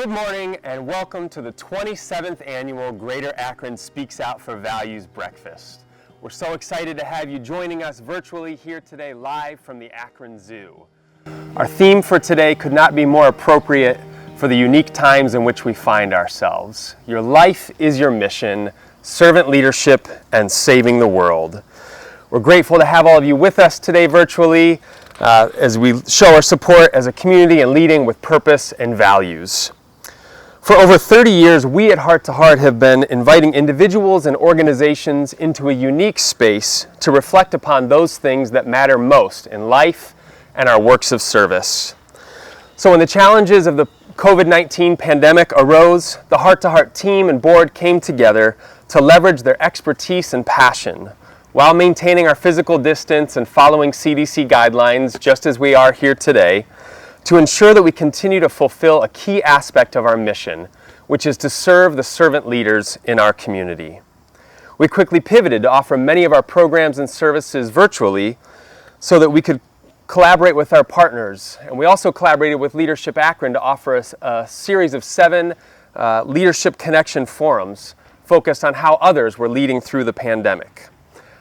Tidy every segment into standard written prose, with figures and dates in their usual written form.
Good morning and welcome to the 27th annual Greater Akron Speaks Out for Values Breakfast. We're so excited to have you joining us virtually here today live from the Akron Zoo. Our theme for today could not be more appropriate for the unique times in which we find ourselves. Your life is your mission, servant leadership, and saving the world. We're grateful to have all of you with us today virtually as we show our support as a community and leading with purpose and values. For over 30 years, we at Heart to Heart have been inviting individuals and organizations into a unique space to reflect upon those things that matter most in life and our works of service. So when the challenges of the COVID-19 pandemic arose, the Heart to Heart team and board came together to leverage their expertise and passion while maintaining our physical distance and following CDC guidelines, just as we are here today, to ensure that we continue to fulfill a key aspect of our mission, which is to serve the servant leaders in our community. We quickly pivoted to offer many of our programs and services virtually so that we could collaborate with our partners. And we also collaborated with Leadership Akron to offer us a series of 7 Leadership Connection forums focused on how others were leading through the pandemic.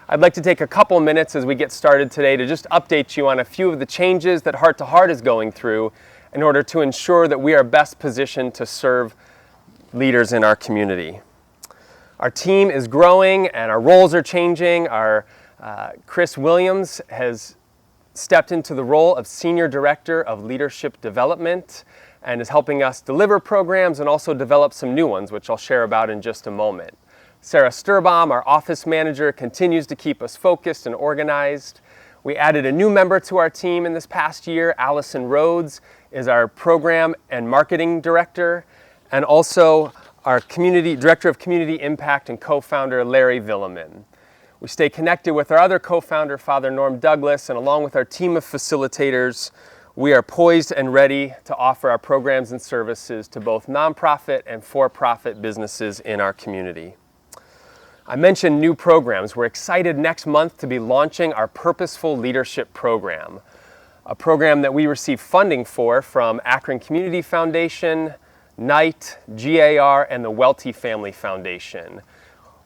I'd like to take a couple minutes as we get started today to just update you on a few of the changes that Heart to Heart is going through in order to ensure that we are best positioned to serve leaders in our community. Our team is growing and our roles are changing. Our Chris Williams has stepped into the role of Senior Director of Leadership Development and is helping us deliver programs and also develop some new ones, which I'll share about in just a moment. Sarah Sturbaum, our office manager, continues to keep us focused and organized. We added a new member to our team in this past year. Allison Rhodes is our program and marketing director, and also our director of community impact and co-founder, Larry Villeman. We stay connected with our other co-founder, Father Norm Douglas, and along with our team of facilitators, we are poised and ready to offer our programs and services to both nonprofit and for-profit businesses in our community. I mentioned new programs. We're excited next month to be launching our Purposeful Leadership Program, a program that we receive funding for from Akron Community Foundation, Knight, GAR, and the Welty Family Foundation.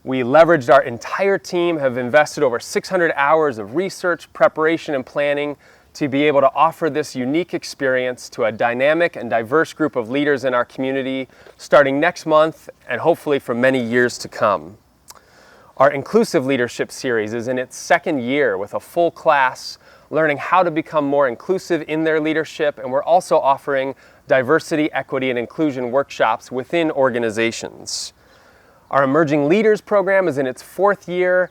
We leveraged our entire team, have invested over 600 hours of research, preparation, and planning to be able to offer this unique experience to a dynamic and diverse group of leaders in our community starting next month and hopefully for many years to come. Our Inclusive Leadership Series is in its 2nd year with a full class learning how to become more inclusive in their leadership, and we're also offering diversity, equity, and inclusion workshops within organizations. Our Emerging Leaders program is in its 4th year.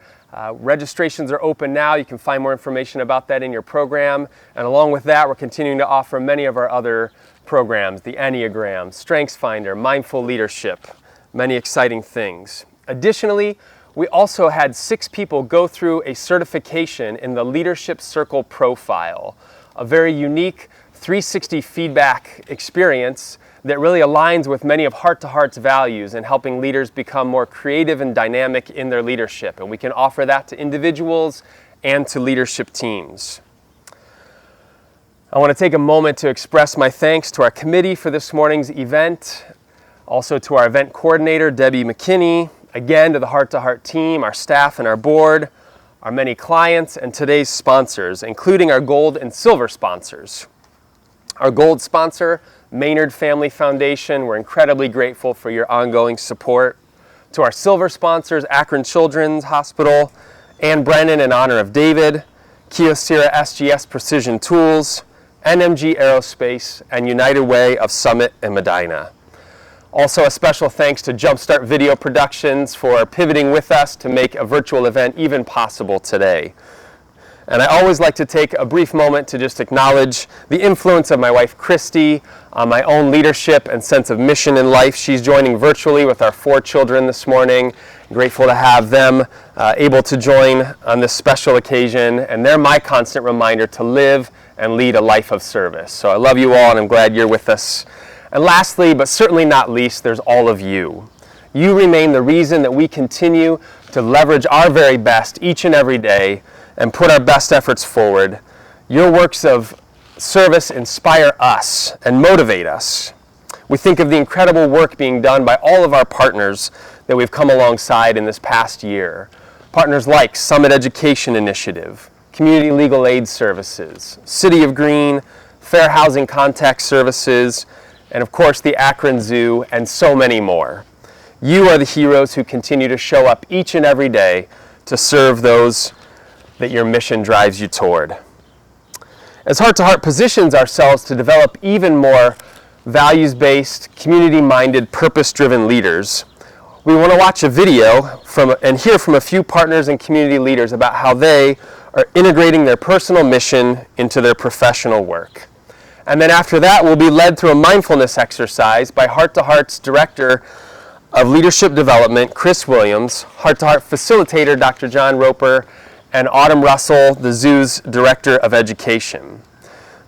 Registrations are open now. You can find more information about that in your program. And along with that, we're continuing to offer many of our other programs, the Enneagram, StrengthsFinder, Mindful Leadership, many exciting things. Additionally, we also had 6 people go through a certification in the Leadership Circle Profile, a very unique 360 feedback experience that really aligns with many of Heart to Heart's values in helping leaders become more creative and dynamic in their leadership. And we can offer that to individuals and to leadership teams. I want to take a moment to express my thanks to our committee for this morning's event, also to our event coordinator, Debbie McKinney, again to the Heart to Heart team, our staff and our board, our many clients, and today's sponsors, including our gold and silver sponsors. Our gold sponsor, Maynard Family Foundation, we're incredibly grateful for your ongoing support. To our silver sponsors, Akron Children's Hospital, Ann Brennan in honor of David, Kyocera SGS Precision Tools, NMG Aerospace, and United Way of Summit and Medina. Also, a special thanks to Jumpstart Video Productions for pivoting with us to make a virtual event even possible today. And I always like to take a brief moment to just acknowledge the influence of my wife, Christy, on my own leadership and sense of mission in life. She's joining virtually with our 4 children this morning. Grateful to have them able to join on this special occasion. And they're my constant reminder to live and lead a life of service. So I love you all, and I'm glad you're with us. And lastly, but certainly not least, there's all of you. You remain the reason that we continue to leverage our very best each and every day and put our best efforts forward. Your works of service inspire us and motivate us. We think of the incredible work being done by all of our partners that we've come alongside in this past year. Partners like Summit Education Initiative, Community Legal Aid Services, City of Green, Fair Housing Contact Services, and of course the Akron Zoo, and so many more. You are the heroes who continue to show up each and every day to serve those that your mission drives you toward. As Heart to Heart positions ourselves to develop even more values-based, community-minded, purpose-driven leaders, we want to watch a video and hear from a few partners and community leaders about how they are integrating their personal mission into their professional work. And then after that, we'll be led through a mindfulness exercise by Heart to Heart's Director of Leadership Development, Chris Williams, Heart to Heart Facilitator, Dr. John Roper, and Autumn Russell, the Zoo's Director of Education.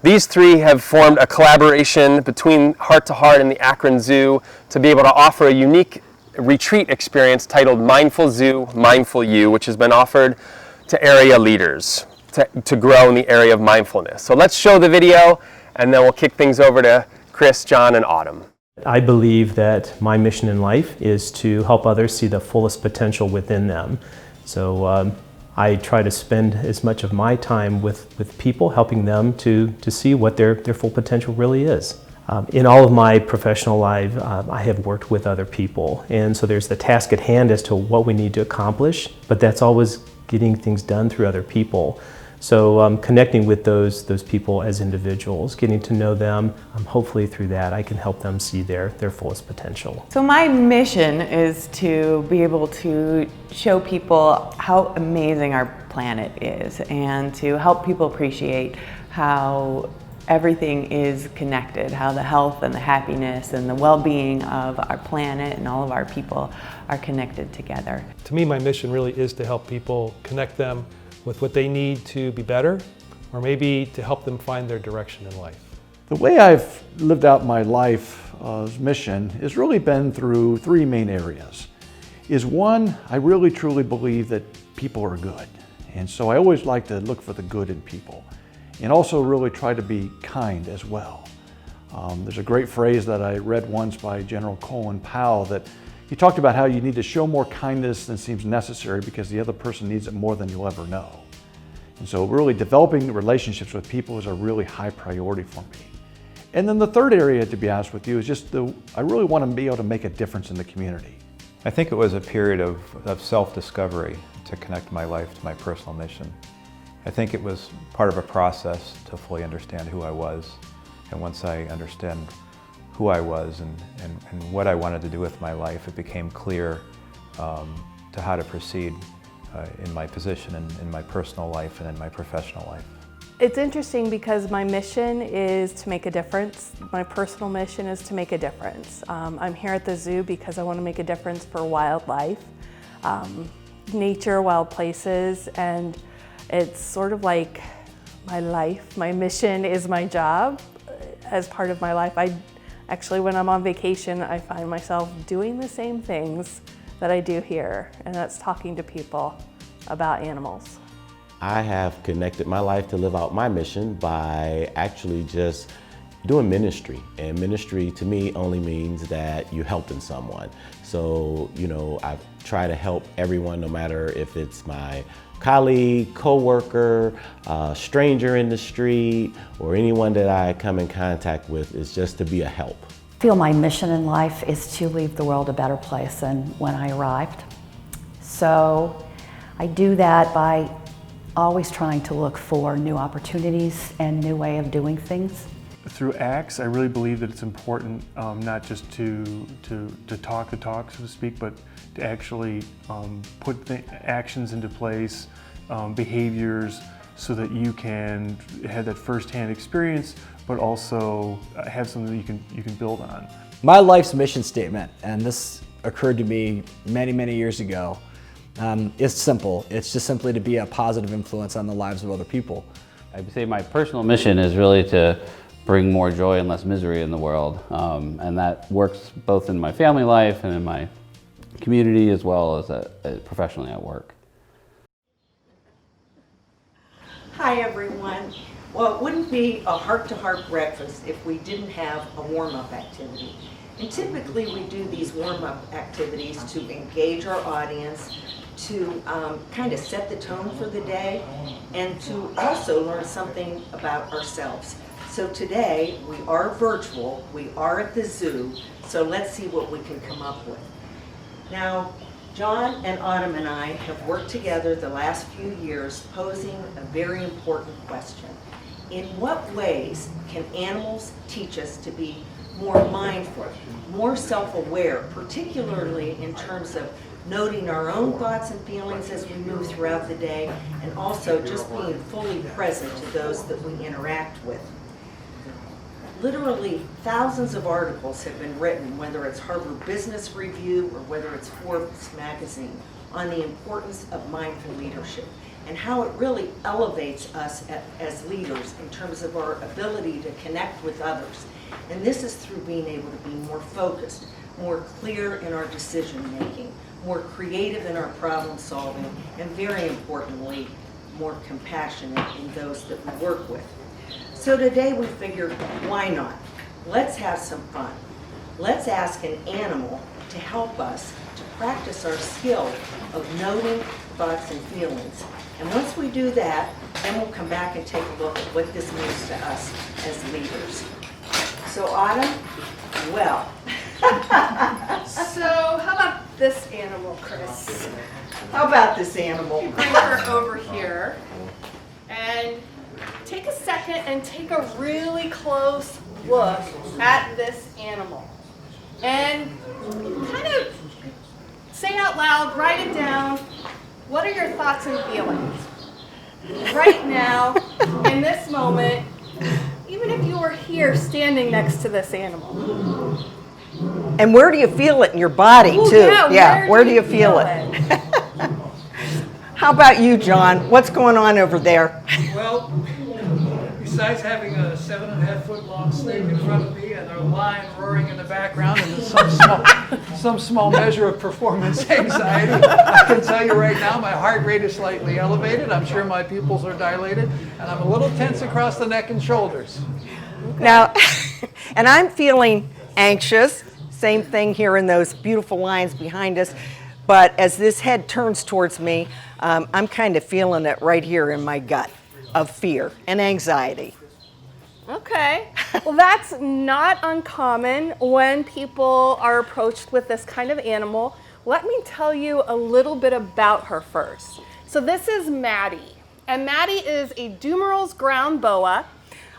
These three have formed a collaboration between Heart to Heart and the Akron Zoo to be able to offer a unique retreat experience titled Mindful Zoo, Mindful You, which has been offered to area leaders to grow in the area of mindfulness. So let's show the video, and then we'll kick things over to Chris, John, and Autumn. I believe that my mission in life is to help others see the fullest potential within them. So I try to spend as much of my time with people, helping them to see what their full potential really is. In all of my professional life, I have worked with other people, and so there's the task at hand as to what we need to accomplish, but that's always getting things done through other people. So connecting with those people as individuals, getting to know them, hopefully through that I can help them see their fullest potential. So my mission is to be able to show people how amazing our planet is and to help people appreciate how everything is connected, how the health and the happiness and the well-being of our planet and all of our people are connected together. To me, my mission really is to help people connect them with what they need to be better, or maybe to help them find their direction in life. The way I've lived out my life's mission has really been through three main areas. One, I really truly believe that people are good. And so I always like to look for the good in people and also really try to be kind as well. There's a great phrase that I read once by General Colin Powell that he talked about how you need to show more kindness than seems necessary because the other person needs it more than you'll ever know. And so really developing relationships with people is a really high priority for me. And then the third area, to be honest with you, is I really want to be able to make a difference in the community. I think it was a period of self-discovery to connect my life to my personal mission. I think it was part of a process to fully understand who I was. And once I understand who I was and what I wanted to do with my life, it became clear to how to proceed in my position in my personal life and in my professional life. It's interesting because my mission is to make a difference. My personal mission is to make a difference. I'm here at the zoo because I want to make a difference for wildlife, nature, wild places, and it's sort of like my life. My mission is my job as part of my life. Actually, when I'm on vacation, I find myself doing the same things that I do here, and that's talking to people about animals. I have connected my life to live out my mission by actually just doing ministry. And ministry to me only means that you're helping someone. So, I try to help everyone, no matter if it's my colleague, coworker, stranger in the street, or anyone that I come in contact with, is just to be a help. I feel my mission in life is to leave the world a better place than when I arrived. So I do that by always trying to look for new opportunities and new way of doing things. Through acts, I really believe that it's important not just to talk the talk, so to speak, but to actually put actions into place, behaviors, so that you can have that firsthand experience, but also have something that you can build on. My life's mission statement, and this occurred to me many, many years ago, is simple. It's just simply to be a positive influence on the lives of other people. I would say my personal mission is really to bring more joy and less misery in the world. And that works both in my family life and in my community, as well as professionally at work. Hi everyone. Well, it wouldn't be a heart-to-heart breakfast if we didn't have a warm-up activity. And typically we do these warm-up activities to engage our audience, to kind of set the tone for the day, and to also learn something about ourselves. So today, we are virtual, we are at the zoo, so let's see what we can come up with. Now, John and Autumn and I have worked together the last few years posing a very important question. In what ways can animals teach us to be more mindful, more self-aware, particularly in terms of noting our own thoughts and feelings as we move throughout the day, and also just being fully present to those that we interact with. Literally thousands of articles have been written, whether it's Harvard Business Review or whether it's Forbes magazine, on the importance of mindful leadership and how it really elevates us as leaders in terms of our ability to connect with others. And this is through being able to be more focused, more clear in our decision making, more creative in our problem solving, and very importantly, more compassionate in those that we work with. So today we figured, why not? Let's have some fun. Let's ask an animal to help us to practice our skill of noting thoughts and feelings. And once we do that, then we'll come back and take a look at what this means to us as leaders. So Autumn, well. So how about this animal, Chris? How about this animal? You bring her over here and take a second and take a really close look at this animal. And kind of say out loud, write it down. What are your thoughts and feelings? Right now, in this moment, even if you were here standing next to this animal. And where do you feel it in your body, Ooh, too? Yeah, where do you feel it? How about you, John? What's going on over there? Well, besides having a 7.5-foot long snake in front of me and a lion roaring in the background and some small measure of performance anxiety, I can tell you right now my heart rate is slightly elevated. I'm sure my pupils are dilated, and I'm a little tense across the neck and shoulders. Now, and I'm feeling anxious. Same thing here in those beautiful lines behind us. But as this head turns towards me, I'm kind of feeling it right here in my gut of fear and anxiety. Okay. Well, that's not uncommon when people are approached with this kind of animal. Let me tell you a little bit about her first. So this is Maddie, and Maddie is a Dumerel's ground boa.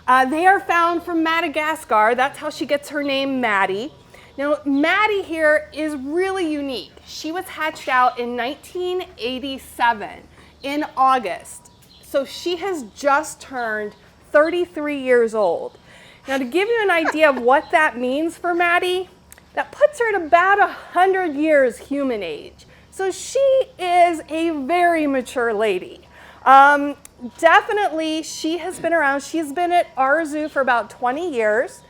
They are found from Madagascar. That's how she gets her name, Maddie. Now, Maddie here is really unique. She was hatched out in 1987 in August. So she has just turned 33 years old. Now, to give you an idea of what that means for Maddie, that puts her at about 100 years human age. So she is a very mature lady. Definitely, she has been around. She's been at our zoo for about 20 years.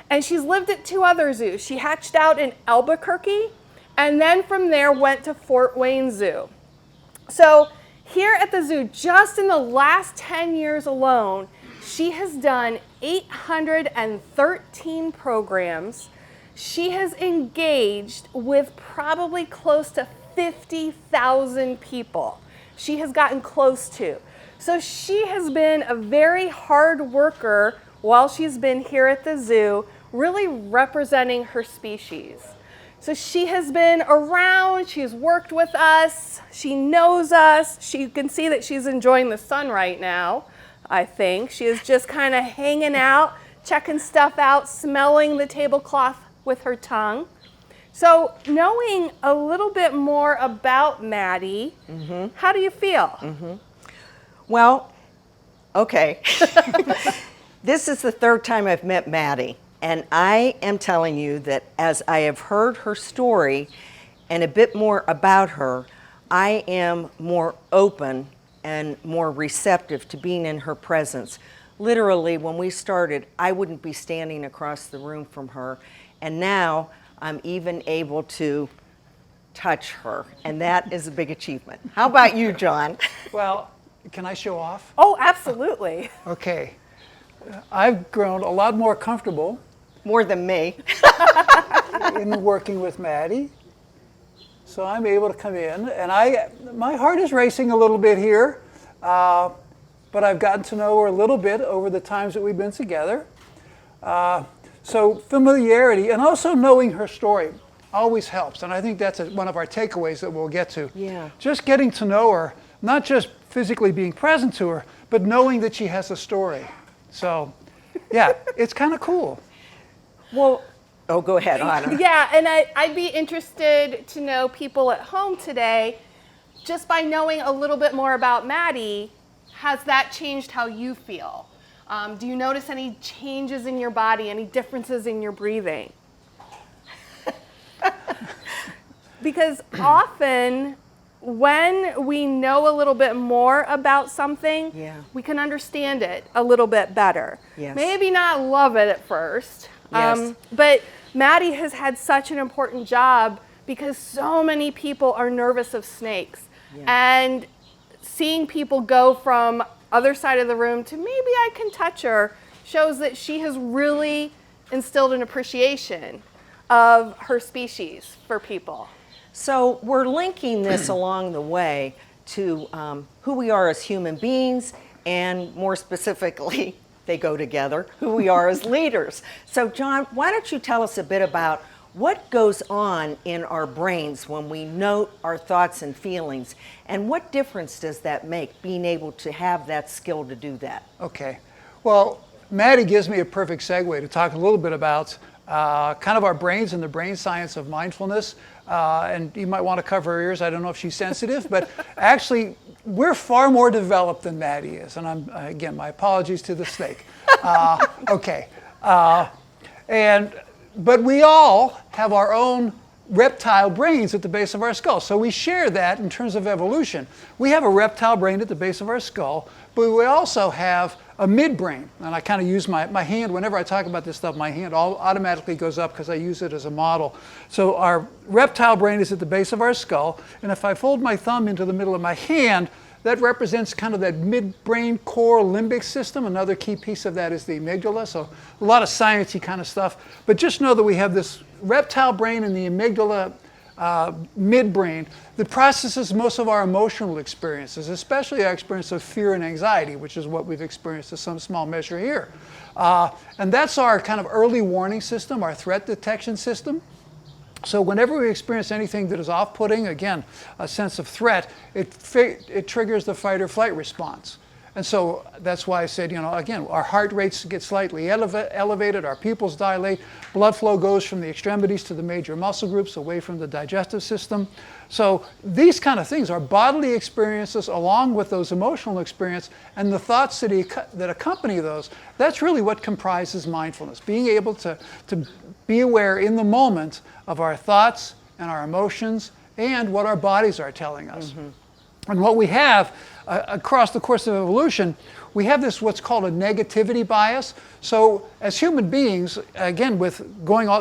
And she's lived at 2 other zoos. She hatched out in Albuquerque, and then from there went to Fort Wayne Zoo. So here at the zoo, just in the last 10 years alone, she has done 813 programs. She has engaged with probably close to 50,000 people. She has gotten close to. So she has been a very hard worker while she's been here at the zoo, really representing her species. So she has been around, she's worked with us, she knows us. You can see that she's enjoying the sun right now, I think. She is just kind of hanging out, checking stuff out, smelling the tablecloth with her tongue. So knowing a little bit more about Maddie, how do you feel? Well, okay. This is the 3rd time I've met Maddie, and I am telling you that as I have heard her story and a bit more about her, I am more open and more receptive to being in her presence. Literally, when we started, I wouldn't be standing across the room from her, and now I'm even able to touch her, and that is a big achievement. How about you, John? Well, can I show off? Oh, absolutely. Okay. I've grown a lot more comfortable. More than me. In working with Maddie. So I'm able to come in, and my heart is racing a little bit here, but I've gotten to know her a little bit over the times that we've been together. So familiarity and also knowing her story always helps, and I think that's one of our takeaways that we'll get to. Yeah. Just getting to know her, not just physically being present to her, but knowing that she has a story. So, yeah, it's kind of cool. Well, oh, go ahead, Anna. Yeah, and I'd be interested to know people at home today, just by knowing a little bit more about Maddie, has that changed how you feel? Do you notice any changes in your body, any differences in your breathing? Because often when we know a little bit more about something, we can understand it a little bit better. Yes. Maybe not love it at first, Yes. but Maddie has had such an important job because so many people are nervous of snakes. And seeing people go from other side of the room to maybe I can touch her shows that she has really instilled an appreciation of her species for people. So we're linking this along the way to who we are as human beings, and more specifically, they go together, who we are as leaders. So John, why don't you tell us a bit about what goes on in our brains when we note our thoughts and feelings, and what difference does that make, being able to have that skill to do that? Okay. Well, Maddie gives me a perfect segue to talk a little bit about kind of our brains and the brain science of mindfulness. And you might want to cover her ears. I don't know if she's sensitive, but actually, we're far more developed than Maddie is. And again, my apologies to the snake. Okay. But we all have our own reptile brains at the base of our skull. So we share that in terms of evolution. We have a reptile brain at the base of our skull, but we also have a midbrain. And I kind of use my hand, whenever I talk about this stuff, my hand automatically goes up because I use it as a model. So our reptile brain is at the base of our skull, and if I fold my thumb into the middle of my hand, that represents kind of that midbrain core limbic system. Another key piece of that is the amygdala. So a lot of sciencey kind of stuff. But just know that we have this reptile brain and the amygdala midbrain that processes most of our emotional experiences, especially our experience of fear and anxiety, which is what we've experienced to some small measure here. And that's our kind of early warning system, our threat detection system. So whenever we experience anything that is off-putting, again, a sense of threat, it triggers the fight or flight response. And so that's why I said, again, our heart rates get slightly elevated, our pupils dilate, blood flow goes from the extremities to the major muscle groups away from the digestive system. So these kind of things are bodily experiences along with those emotional experiences and the thoughts that accompany those. That's really what comprises mindfulness, being able to be aware in the moment of our thoughts and our emotions and what our bodies are telling us. Mm-hmm. And what we have across the course of evolution, we have this what's called a negativity bias. So as human beings, again, with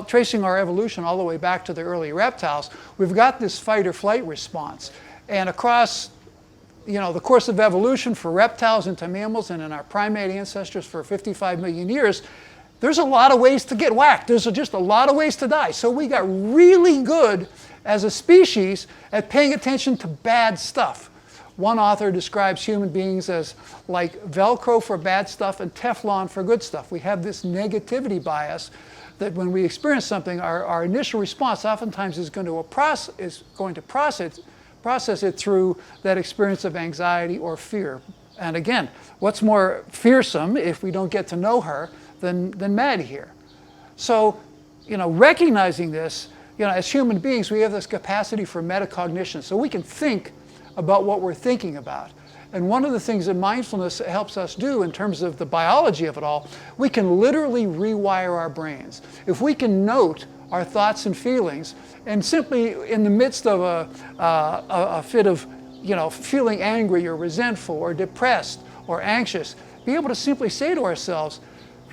tracing our evolution all the way back to the early reptiles, we've got this fight or flight response. And across the course of evolution for reptiles and to mammals and in our primate ancestors for 55 million years, there's a lot of ways to get whacked. There's just a lot of ways to die. So we got really good as a species at paying attention to bad stuff. One author describes human beings as like Velcro for bad stuff and Teflon for good stuff. We have this negativity bias that when we experience something, our initial response oftentimes is going to process it through that experience of anxiety or fear. And again, what's more fearsome if we don't get to know her than Maddie here? So, recognizing this, as human beings, we have this capacity for metacognition. So we can think about what we're thinking about. And one of the things that mindfulness helps us do in terms of the biology of it all, we can literally rewire our brains. If we can note our thoughts and feelings, and simply in the midst of a fit of feeling angry or resentful or depressed or anxious, be able to simply say to ourselves,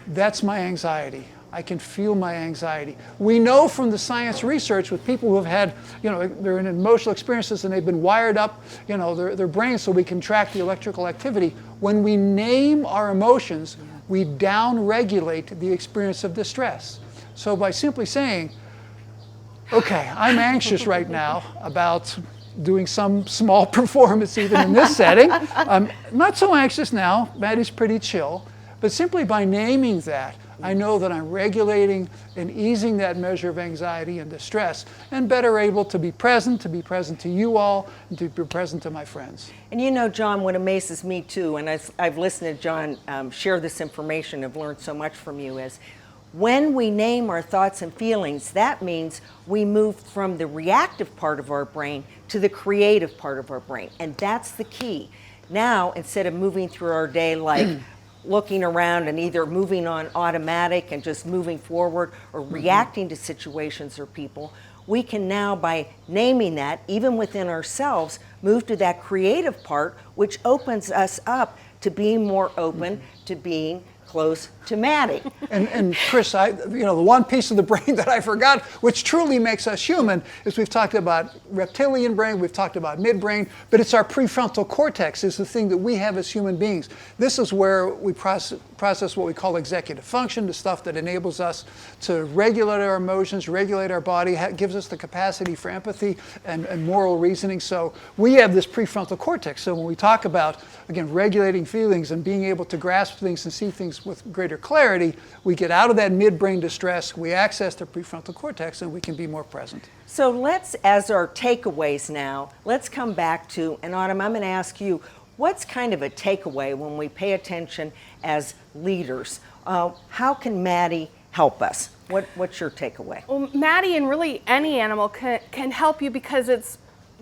that's my anxiety. I can feel my anxiety. We know from the science research with people who have had, they're in emotional experiences and they've been wired up, their brains so we can track the electrical activity. When we name our emotions, we down-regulate the experience of distress. So by simply saying, okay, I'm anxious right now about doing some small performance even in this setting. I'm not so anxious now, Maddie's pretty chill, but simply by naming that, I know that I'm regulating and easing that measure of anxiety and distress, and better able to be present to you all, and to be present to my friends. And you know, John, what amazes me too, and I've listened to John share this information, I've learned so much from you, is when we name our thoughts and feelings, that means we move from the reactive part of our brain to the creative part of our brain, and that's the key. Now, instead of moving through our day like looking around and either moving on automatic and just moving forward or reacting to situations or people, we can now, by naming that, even within ourselves, move to that creative part, which opens us up to being more open, to being close to Maddie. And Chris, the one piece of the brain that I forgot, which truly makes us human, is we've talked about reptilian brain, we've talked about midbrain, but it's our prefrontal cortex is the thing that we have as human beings. This is where we process what we call executive function, the stuff that enables us to regulate our emotions, regulate our body, gives us the capacity for empathy and moral reasoning. So we have this prefrontal cortex. So when we talk about, again, regulating feelings and being able to grasp things and see things with greater clarity, we get out of that midbrain distress, we access the prefrontal cortex, and we can be more present. So let's, as our takeaways now, let's come back to, and Autumn, I'm going to ask you, what's kind of a takeaway when we pay attention as leaders? How can Maddie help us? What's your takeaway? Well, Maddie and really any animal can help you because it's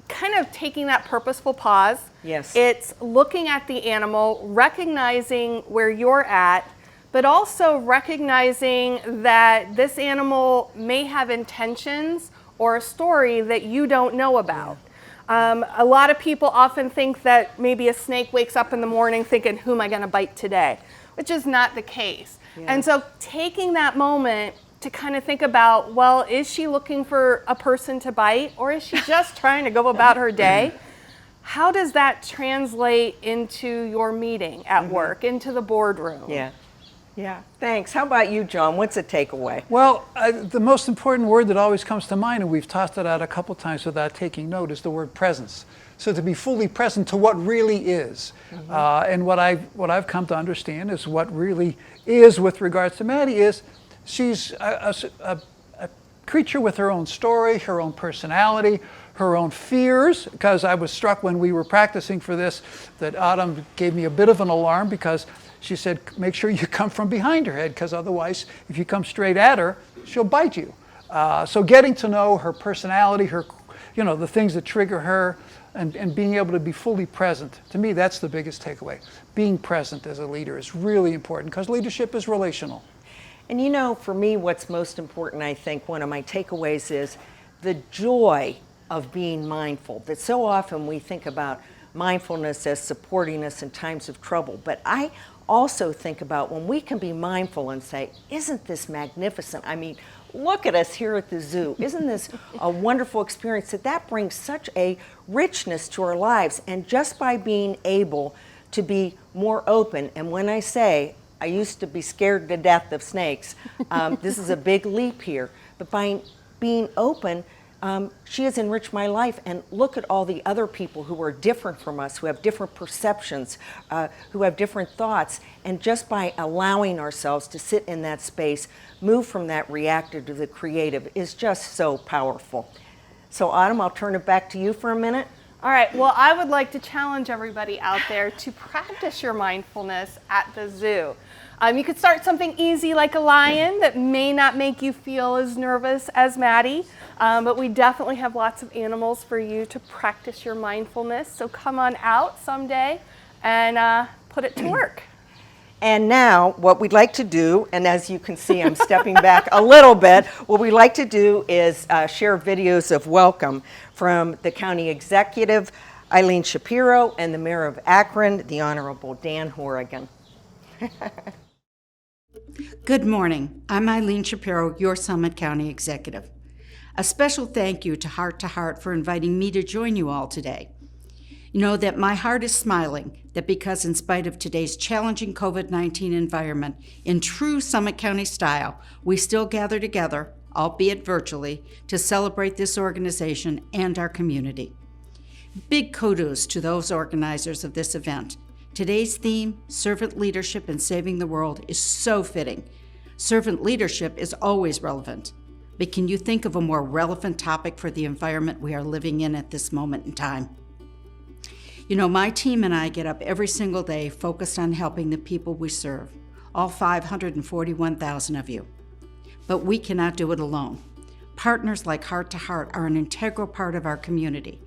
kind of taking that purposeful pause. Yes. It's looking at the animal, recognizing where you're at, but also recognizing that this animal may have intentions or a story that you don't know about. A lot of people often think that maybe a snake wakes up in the morning thinking, who am I going to bite today? Which is not the case. Yeah. And so taking that moment to kind of think about, well, is she looking for a person to bite, or is she just trying to go about her day? How does that translate into your meeting at work, into the boardroom? Yeah. Yeah, thanks. How about you, John? What's a takeaway? Well, the most important word that always comes to mind, and we've tossed it out a couple times without taking note, is the word presence. So to be fully present to what really is. And what I've come to understand is what really is with regards to Maddie is she's a creature with her own story, her own personality, her own fears, because I was struck when we were practicing for this that Autumn gave me a bit of an alarm because she said, make sure you come from behind her head, because otherwise, if you come straight at her, she'll bite you. So getting to know her personality, her, the things that trigger her, and being able to be fully present. To me, that's the biggest takeaway. Being present as a leader is really important because leadership is relational. And for me, what's most important, I think, one of my takeaways is the joy of being mindful. That so often we think about mindfulness as supporting us in times of trouble, but I also think about when we can be mindful and say, isn't this magnificent? I mean, look at us here at the zoo. Isn't this a wonderful experience? That brings such a richness to our lives. And just by being able to be more open, and when I say I used to be scared to death of snakes, this is a big leap here, but by being open, she has enriched my life. And look at all the other people who are different from us, who have different perceptions, who have different thoughts. And just by allowing ourselves to sit in that space, move from that reactive to the creative is just so powerful. So Autumn, I'll turn it back to you for a minute. All right, well, I would like to challenge everybody out there to practice your mindfulness at the zoo. You could start something easy like a lion that may not make you feel as nervous as Maddie, but we definitely have lots of animals for you to practice your mindfulness. So come on out someday and put it to work. And now what we'd like to do, and as you can see I'm stepping back a little bit, what we'd like to do is share videos of welcome from the county executive, Eileen Shapiro, and the mayor of Akron, the Honorable Dan Horrigan. Good morning. I'm Eileen Shapiro, your Summit County Executive. A special thank you to Heart for inviting me to join you all today. Know that my heart is smiling, that because in spite of today's challenging COVID-19 environment, in true Summit County style, we still gather together, albeit virtually, to celebrate this organization and our community. Big kudos to those organizers of this event. Today's theme, servant leadership and saving the world, is so fitting. Servant leadership is always relevant, but can you think of a more relevant topic for the environment we are living in at this moment in time? You know, my team and I get up every single day focused on helping the people we serve, all 541,000 of you. But we cannot do it alone. Partners like Heart to Heart are an integral part of our community.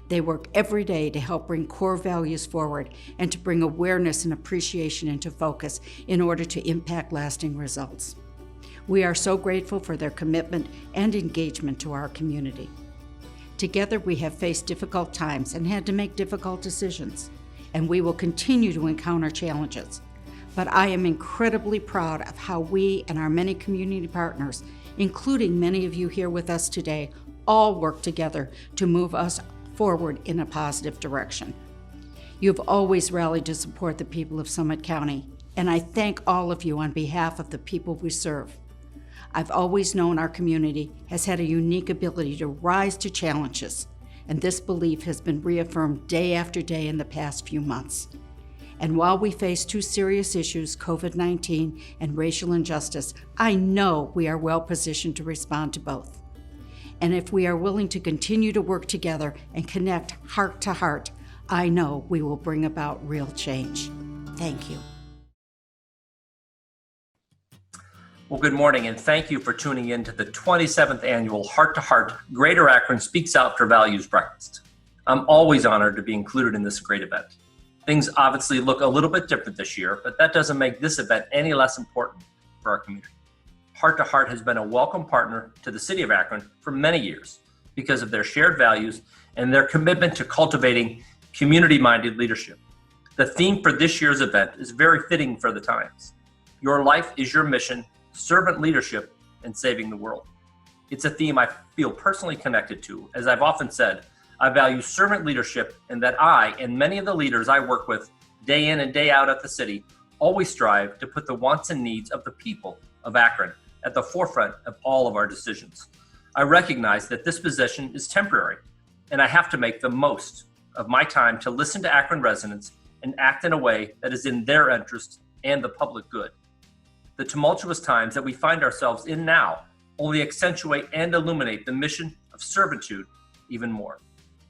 They work every day to help bring core values forward and to bring awareness and appreciation into focus in order to impact lasting results. We are so grateful for their commitment and engagement to our community. Together, we have faced difficult times and had to make difficult decisions, and we will continue to encounter challenges. But I am incredibly proud of how we and our many community partners, including many of you here with us today, all work together to move us forward in a positive direction. You've always rallied to support the people of Summit County, and I thank all of you on behalf of the people we serve. I've always known our community has had a unique ability to rise to challenges, and this belief has been reaffirmed day after day in the past few months. And while we face two serious issues, COVID-19 and racial injustice, I know we are well positioned to respond to both. And if we are willing to continue to work together and connect heart to heart, I know we will bring about real change. Thank you. Well, good morning, and thank you for tuning in to the 27th annual Heart to Heart Greater Akron Speaks Out for Values Breakfast. I'm always honored to be included in this great event. Things obviously look a little bit different this year, but that doesn't make this event any less important for our community. Heart to Heart has been a welcome partner to the city of Akron for many years because of their shared values and their commitment to cultivating community-minded leadership. The theme for this year's event is very fitting for the times. Your life is your mission, servant leadership, and saving the world. It's a theme I feel personally connected to. As I've often said, I value servant leadership, and that I and many of the leaders I work with day in and day out at the city always strive to put the wants and needs of the people of Akron at the forefront of all of our decisions. I recognize that this position is temporary, and I have to make the most of my time to listen to Akron residents and act in a way that is in their interest and the public good. The tumultuous times that we find ourselves in now only accentuate and illuminate the mission of servitude even more.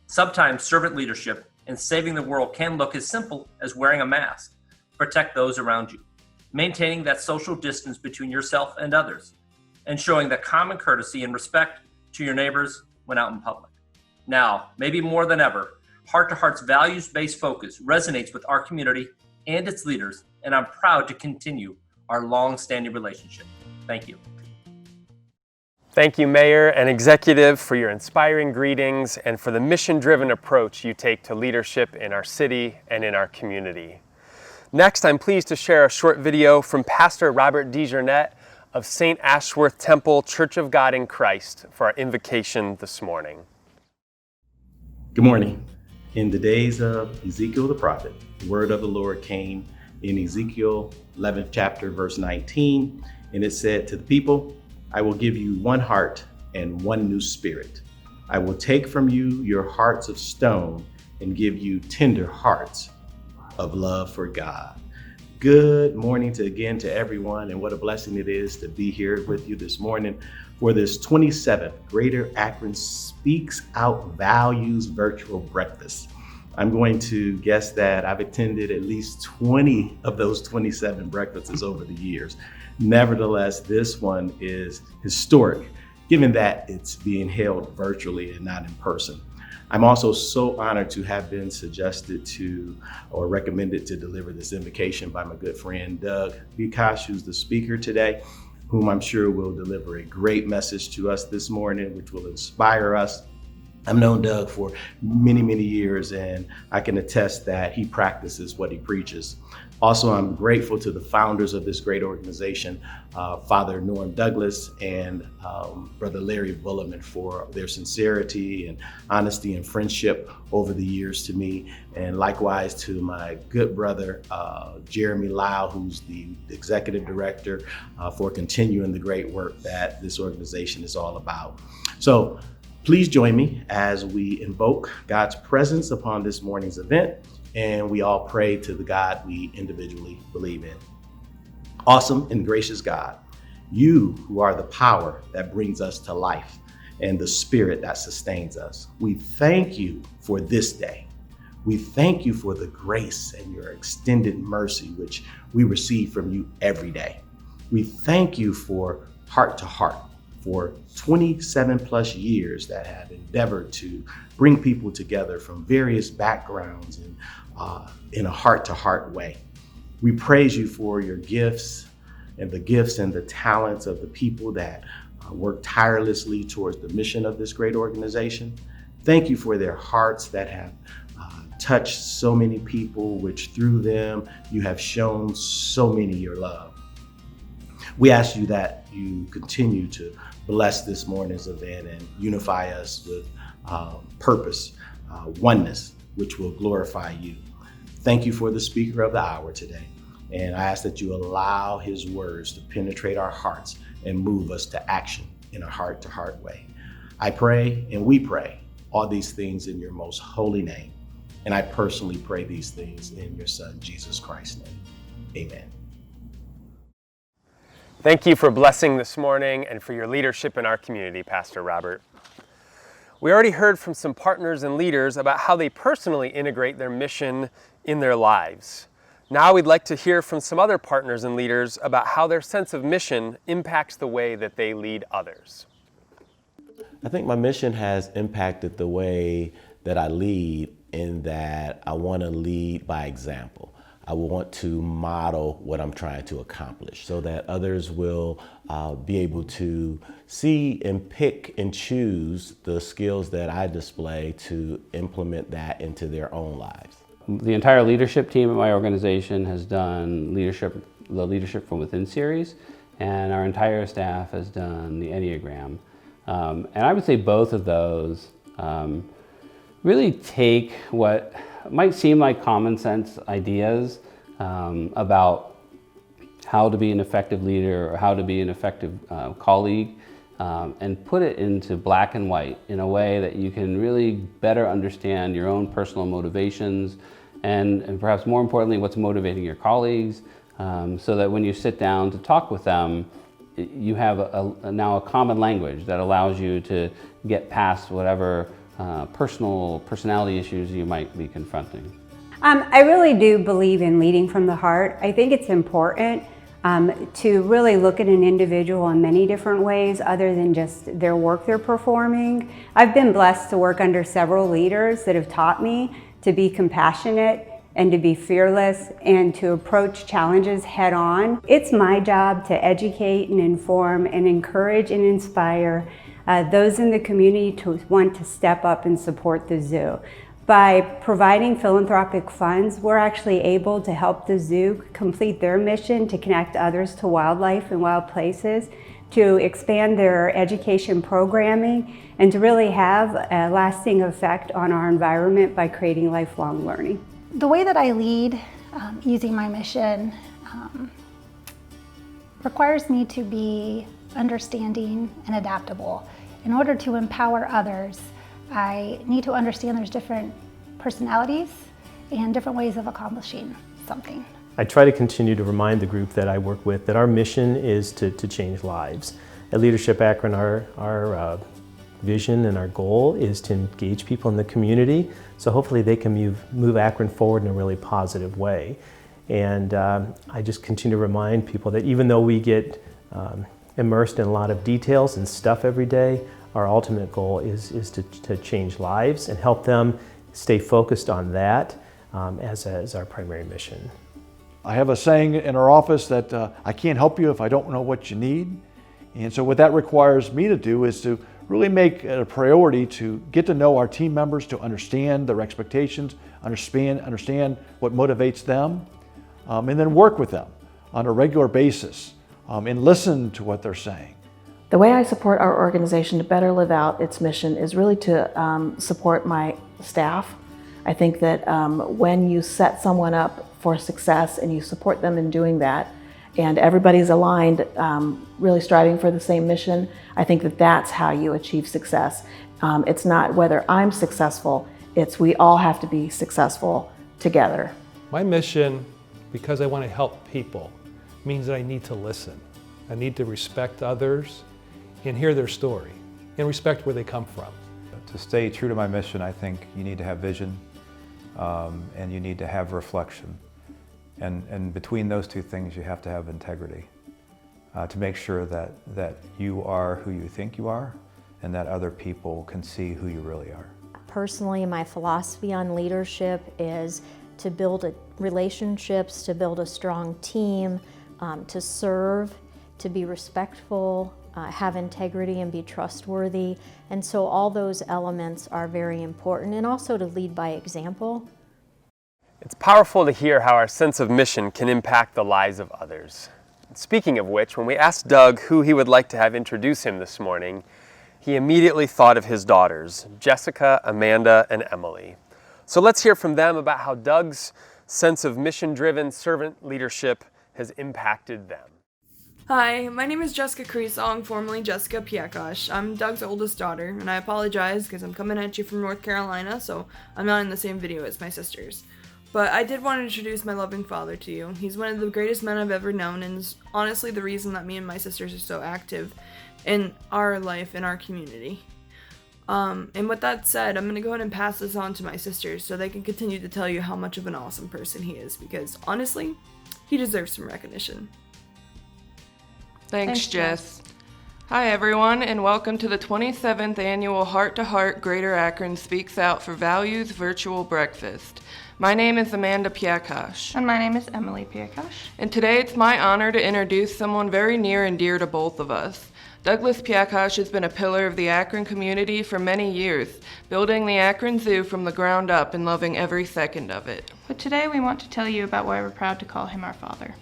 Sometimes servant leadership and saving the world can look as simple as wearing a mask, protect those around you, maintaining that social distance between yourself and others, and showing the common courtesy and respect to your neighbors when out in public. Now, maybe more than ever, Heart to Heart's values-based focus resonates with our community and its leaders, and I'm proud to continue our long-standing relationship. Thank you. Thank you, Mayor and Executive, for your inspiring greetings and for the mission-driven approach you take to leadership in our city and in our community. Next, I'm pleased to share a short video from Pastor Robert DeJarnette of St. Ashworth Temple Church of God in Christ for our invocation this morning. Good morning. In the days of Ezekiel the prophet, the word of the Lord came in Ezekiel 11th chapter, verse 19, and it said to the people, I will give you one heart and one new spirit. I will take from you your hearts of stone and give you tender hearts of love for God. Good morning to everyone, and what a blessing it is to be here with you this morning for this 27th Greater Akron Speaks Out Values virtual breakfast. I'm going to guess that I've attended at least 20 of those 27 breakfasts over the years. Nevertheless, this one is historic, given that it's being held virtually and not in person. I'm also so honored to have been suggested to or recommended to deliver this invocation by my good friend Doug Piekarz, who's the speaker today, whom I'm sure will deliver a great message to us this morning, which will inspire us I've known Doug for many, many years, and I can attest that he practices what he preaches. Also, I'm grateful to the founders of this great organization, Father Norm Douglas and Brother Larry Bullerman, for their sincerity and honesty and friendship over the years to me. And likewise to my good brother, Jeremy Lau, who's the executive director, for continuing the great work that this organization is all about. So please join me as we invoke God's presence upon this morning's event, and we all pray to the God we individually believe in. Awesome and gracious God, you who are the power that brings us to life and the spirit that sustains us, we thank you for this day. We thank you for the grace and your extended mercy, which we receive from you every day. We thank you for Heart to Heart, for 27 plus years that have endeavored to bring people together from various backgrounds and in a heart-to-heart way. We praise you for your gifts and the talents of the people that work tirelessly towards the mission of this great organization. Thank you for their hearts that have touched so many people, which through them you have shown so many your love. We ask you that you continue to bless this morning's event and unify us with purpose, oneness, which will glorify you. Thank you for the speaker of the hour today. And I ask that you allow his words to penetrate our hearts and move us to action in a heart-to-heart way. I pray and we pray all these things in your most holy name. And I personally pray these things in your son, Jesus Christ's name. Amen. Thank you for blessing this morning and for your leadership in our community, Pastor Robert. We already heard from some partners and leaders about how they personally integrate their mission in their lives. Now we'd like to hear from some other partners and leaders about how their sense of mission impacts the way that they lead others. I think my mission has impacted the way that I lead, in that I want to lead by example. I want to model what I'm trying to accomplish so that others will be able to see and pick and choose the skills that I display to implement that into their own lives. The entire leadership team at my organization has done the Leadership from Within series, and our entire staff has done the Enneagram. And I would say both of those really take what might seem like common sense ideas about how to be an effective leader or how to be an effective colleague, and put it into black and white in a way that you can really better understand your own personal motivations and perhaps more importantly, what's motivating your colleagues, so that when you sit down to talk with them, you have now a common language that allows you to get past whatever personality issues you might be confronting. I really do believe in leading from the heart. I think it's important to really look at an individual in many different ways other than just their work they're performing. I've been blessed to work under several leaders that have taught me to be compassionate and to be fearless and to approach challenges head on. It's my job to educate and inform and encourage and inspire those in the community to want to step up and support the zoo. By providing philanthropic funds, we're actually able to help the zoo complete their mission to connect others to wildlife and wild places, to expand their education programming, and to really have a lasting effect on our environment by creating lifelong learning. The way that I lead using my mission requires me to be understanding and adaptable. In order to empower others, I need to understand there's different personalities and different ways of accomplishing something. I try to continue to remind the group that I work with that our mission is to change lives. At Leadership Akron, our vision and our goal is to engage people in the community, so hopefully they can move Akron forward in a really positive way. And I just continue to remind people that even though we get immersed in a lot of details and stuff every day, our ultimate goal is to change lives and help them stay focused on that as our primary mission. I have a saying in our office that I can't help you if I don't know what you need. And so what that requires me to do is to really make it a priority to get to know our team members, to understand their expectations, understand what motivates them, and then work with them on a regular basis and listen to what they're saying. The way I support our organization to better live out its mission is really to support my staff. I think that when you set someone up for success and you support them in doing that, and everybody's aligned, really striving for the same mission, I think that that's how you achieve success. It's not whether I'm successful, it's we all have to be successful together. My mission, because I want to help people, means that I need to listen. I need to respect others and hear their story and respect where they come from. To stay true to my mission, I think you need to have vision and you need to have reflection. And between those two things, you have to have integrity to make sure that you are who you think you are and that other people can see who you really are. Personally, my philosophy on leadership is to build relationships, to build a strong team, to serve, to be respectful, have integrity and be trustworthy. And so all those elements are very important, and also to lead by example. It's powerful to hear how our sense of mission can impact the lives of others. Speaking of which, when we asked Doug who he would like to have introduce him this morning, he immediately thought of his daughters, Jessica, Amanda, and Emily. So let's hear from them about how Doug's sense of mission-driven servant leadership has impacted them. Hi, my name is Jessica Creasong, formerly Jessica Piekarz. I'm Doug's oldest daughter, and I apologize because I'm coming at you from North Carolina, so I'm not in the same video as my sisters. But I did want to introduce my loving father to you. He's one of the greatest men I've ever known, and is honestly the reason that me and my sisters are so active in our life, in our community. And with that said, I'm going to go ahead and pass this on to my sisters so they can continue to tell you how much of an awesome person he is, because honestly, he deserves some recognition. Thanks, Jess. Hi everyone, and welcome to the 27th annual Heart to Heart Greater Akron Speaks Out for Values virtual breakfast. My name is Amanda Piekarz. And my name is Emily Piekarz. And today it's my honor to introduce someone very near and dear to both of us. Douglas Piekarz has been a pillar of the Akron community for many years, building the Akron Zoo from the ground up and loving every second of it. But today we want to tell you about why we're proud to call him our father.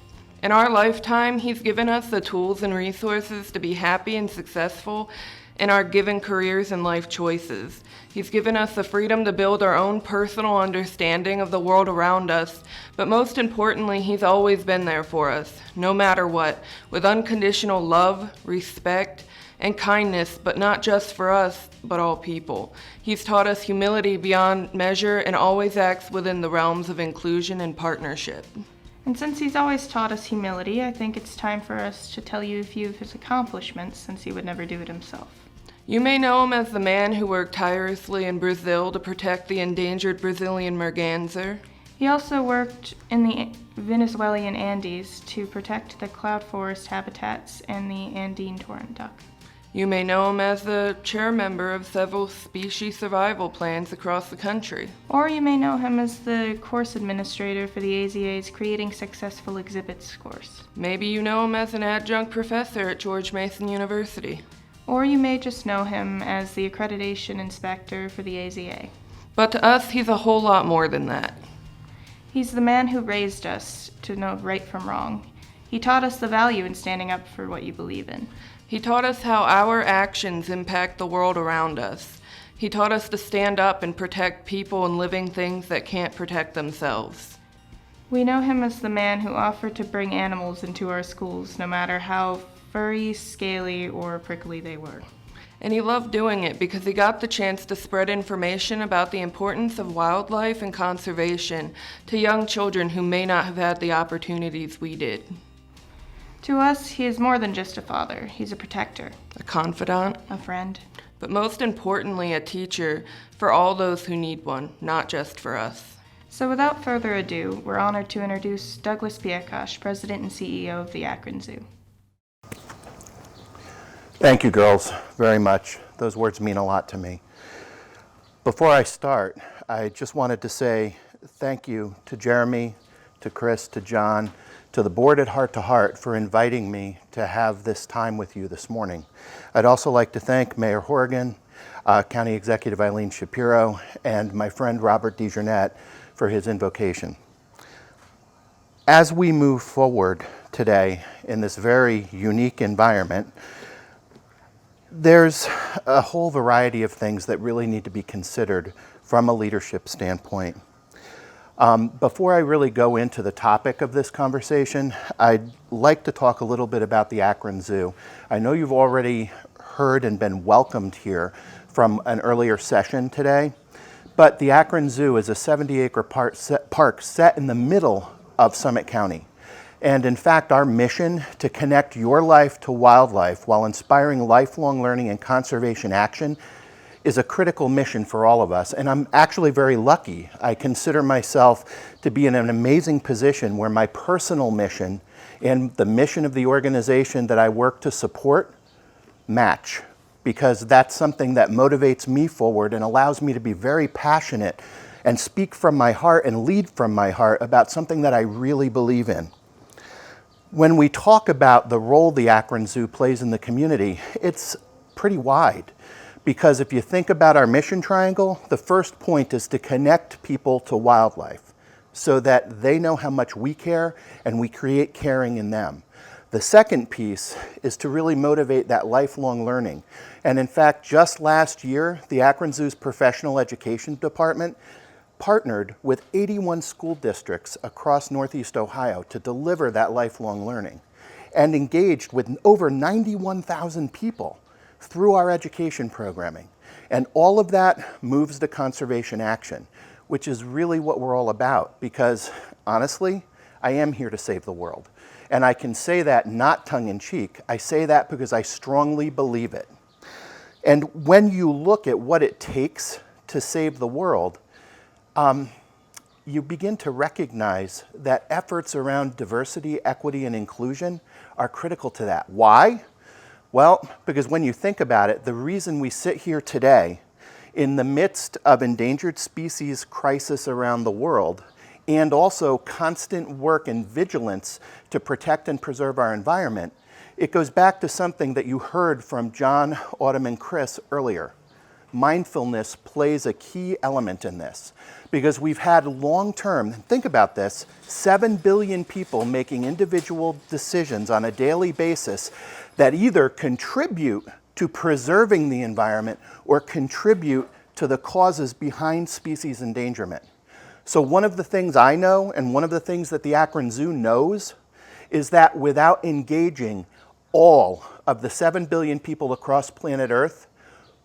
In our lifetime, he's given us the tools and resources to be happy and successful in our given careers and life choices. He's given us the freedom to build our own personal understanding of the world around us, but most importantly, he's always been there for us, no matter what, with unconditional love, respect, and kindness, but not just for us, but all people. He's taught us humility beyond measure and always acts within the realms of inclusion and partnership. And since he's always taught us humility, I think it's time for us to tell you a few of his accomplishments, since he would never do it himself. You may know him as the man who worked tirelessly in Brazil to protect the endangered Brazilian merganser. He also worked in the Venezuelan Andes to protect the cloud forest habitats and the Andine torrent duck. You may know him as the chair member of several species survival plans across the country. Or you may know him as the course administrator for the AZA's Creating Successful Exhibits course. Maybe you know him as an adjunct professor at George Mason University. Or you may just know him as the accreditation inspector for the AZA. But to us, he's a whole lot more than that. He's the man who raised us to know right from wrong. He taught us the value in standing up for what you believe in. He taught us how our actions impact the world around us. He taught us to stand up and protect people and living things that can't protect themselves. We know him as the man who offered to bring animals into our schools, no matter how furry, scaly, or prickly they were. And he loved doing it because he got the chance to spread information about the importance of wildlife and conservation to young children who may not have had the opportunities we did. To us, he is more than just a father. He's a protector, a confidant, a friend, but most importantly, a teacher for all those who need one, not just for us. So without further ado, we're honored to introduce Douglas Piekarz, President and CEO of the Akron Zoo. Thank you, girls, very much. Those words mean a lot to me. Before I start, I just wanted to say thank you to Jeremy, to Chris, to John, to the board at Heart to Heart for inviting me to have this time with you this morning. I'd also like to thank Mayor Horgan, County Executive Eileen Shapiro, and my friend Robert DeJournette for his invocation. As we move forward today in this very unique environment, there's a whole variety of things that really need to be considered from a leadership standpoint. Before I really go into the topic of this conversation, I'd like to talk a little bit about the Akron Zoo. I know you've already heard and been welcomed here from an earlier session today, but the Akron Zoo is a 70-acre park set in the middle of Summit County. And in fact, our mission to connect your life to wildlife while inspiring lifelong learning and conservation action is a critical mission for all of us. And I'm actually very lucky. I consider myself to be in an amazing position where my personal mission and the mission of the organization that I work to support match, because that's something that motivates me forward and allows me to be very passionate and speak from my heart and lead from my heart about something that I really believe in. When we talk about the role the Akron Zoo plays in the community, it's pretty wide. Because if you think about our mission triangle, the first point is to connect people to wildlife so that they know how much we care and we create caring in them. The second piece is to really motivate that lifelong learning. And in fact, just last year, the Akron Zoo's professional education department partnered with 81 school districts across Northeast Ohio to deliver that lifelong learning and engaged with over 91,000 people through our education programming. And all of that moves to conservation action, which is really what we're all about, because honestly, I am here to save the world. And I can say that not tongue-in-cheek. I say that because I strongly believe it. And when you look at what it takes to save the world, you begin to recognize that efforts around diversity, equity, and inclusion are critical to that. Why? Well, because when you think about it, the reason we sit here today in the midst of endangered species crisis around the world and also constant work and vigilance to protect and preserve our environment, it goes back to something that you heard from John, Autumn, and Chris earlier. Mindfulness plays a key element in this because we've had long-term, think about this, 7 billion people making individual decisions on a daily basis that either contribute to preserving the environment or contribute to the causes behind species endangerment. So one of the things I know, and one of the things that the Akron Zoo knows, is that without engaging all of the 7 billion people across planet Earth,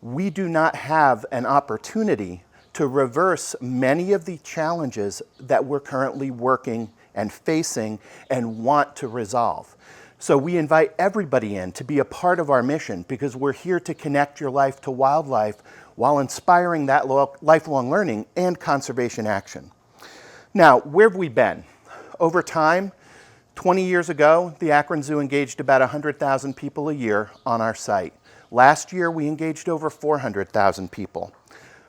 we do not have an opportunity to reverse many of the challenges that we're currently working and facing and want to resolve. So we invite everybody in to be a part of our mission because we're here to connect your life to wildlife while inspiring that lifelong learning and conservation action. Now, where have we been? Over time, 20 years ago, the Akron Zoo engaged about 100,000 people a year on our site. Last year, we engaged over 400,000 people.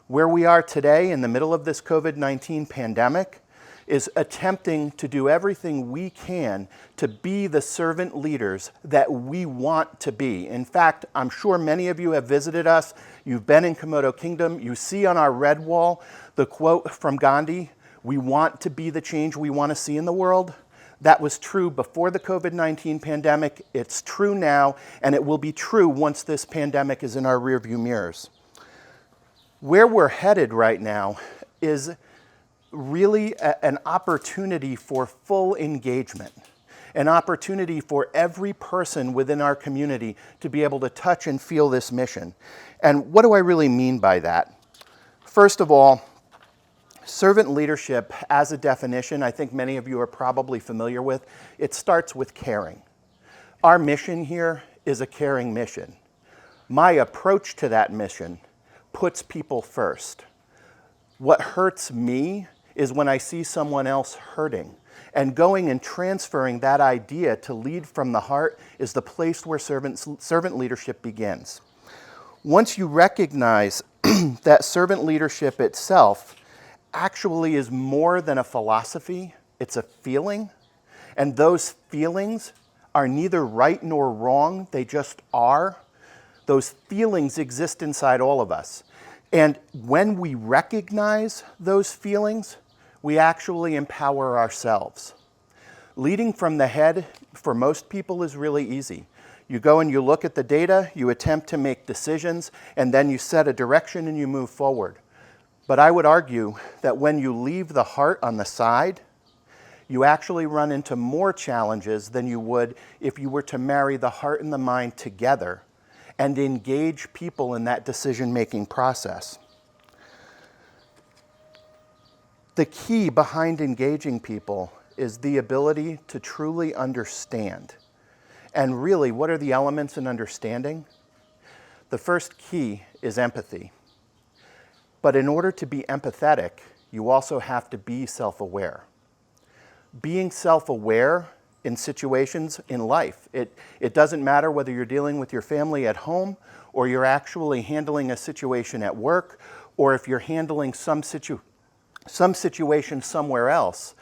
Where we are today in the middle of this COVID-19 pandemic is attempting to do everything we can to be the servant leaders that we want to be. In fact, I'm sure many of you have visited us. You've been in Komodo Kingdom. You see on our red wall the quote from Gandhi, "We want to be the change we want to see in the world." That was true before the COVID-19 pandemic. It's true now, and it will be true once this pandemic is in our rearview mirrors. Where we're headed right now is really an opportunity for full engagement, an opportunity for every person within our community to be able to touch and feel this mission. And what do I really mean by that? First of all, servant leadership, as a definition, I think many of you are probably familiar with, it starts with caring. Our mission here is a caring mission. My approach to that mission puts people first. What hurts me is when I see someone else hurting. And going and transferring that idea to lead from the heart is the place where servant leadership begins. Once you recognize that servant leadership itself actually is more than a philosophy It's a feeling. And those feelings are neither right nor wrong. They just are. Those feelings exist inside all of us. And when we recognize those feelings, we actually empower ourselves. Leading from the head, for most people, is really easy. You go and you look at the data, you attempt to make decisions, and then you set a direction and you move forward. But I would argue that when you leave the heart on the side, you actually run into more challenges than you would if you were to marry the heart and the mind together and engage people in that decision-making process. The key behind engaging people is the ability to truly understand. And really, what are the elements in understanding? The first key is empathy. But in order to be empathetic, you also have to be self-aware. Being self-aware in situations in life, it doesn't matter whether you're dealing with your family at home or you're actually handling a situation at work, or if you're handling some situation somewhere else.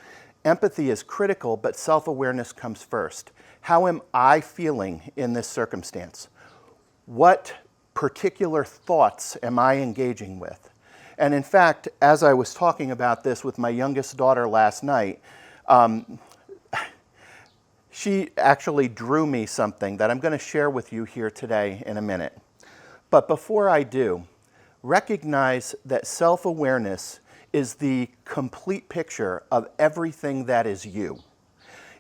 Empathy is critical, but self-awareness comes first. How am I feeling in this circumstance? What particular thoughts am I engaging with? And in fact, as I was talking about this with my youngest daughter last night, she actually drew me something that I'm going to share with you here today in a minute. But before I do, recognize that self-awareness is the complete picture of everything that is you.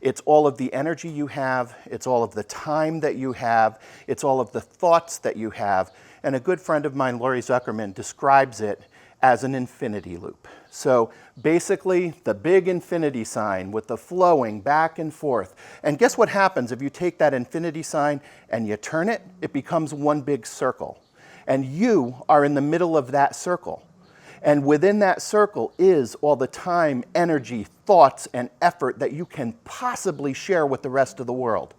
It's all of the energy you have, it's all of the time that you have, it's all of the thoughts that you have. And a good friend of mine, Laurie Zuckerman, describes it as an infinity loop. So basically, the big infinity sign with the flowing back and forth. And guess what happens if you take that infinity sign and you turn it? It becomes one big circle. And you are in the middle of that circle. And within that circle is all the time, energy, thoughts, and effort that you can possibly share with the rest of the world.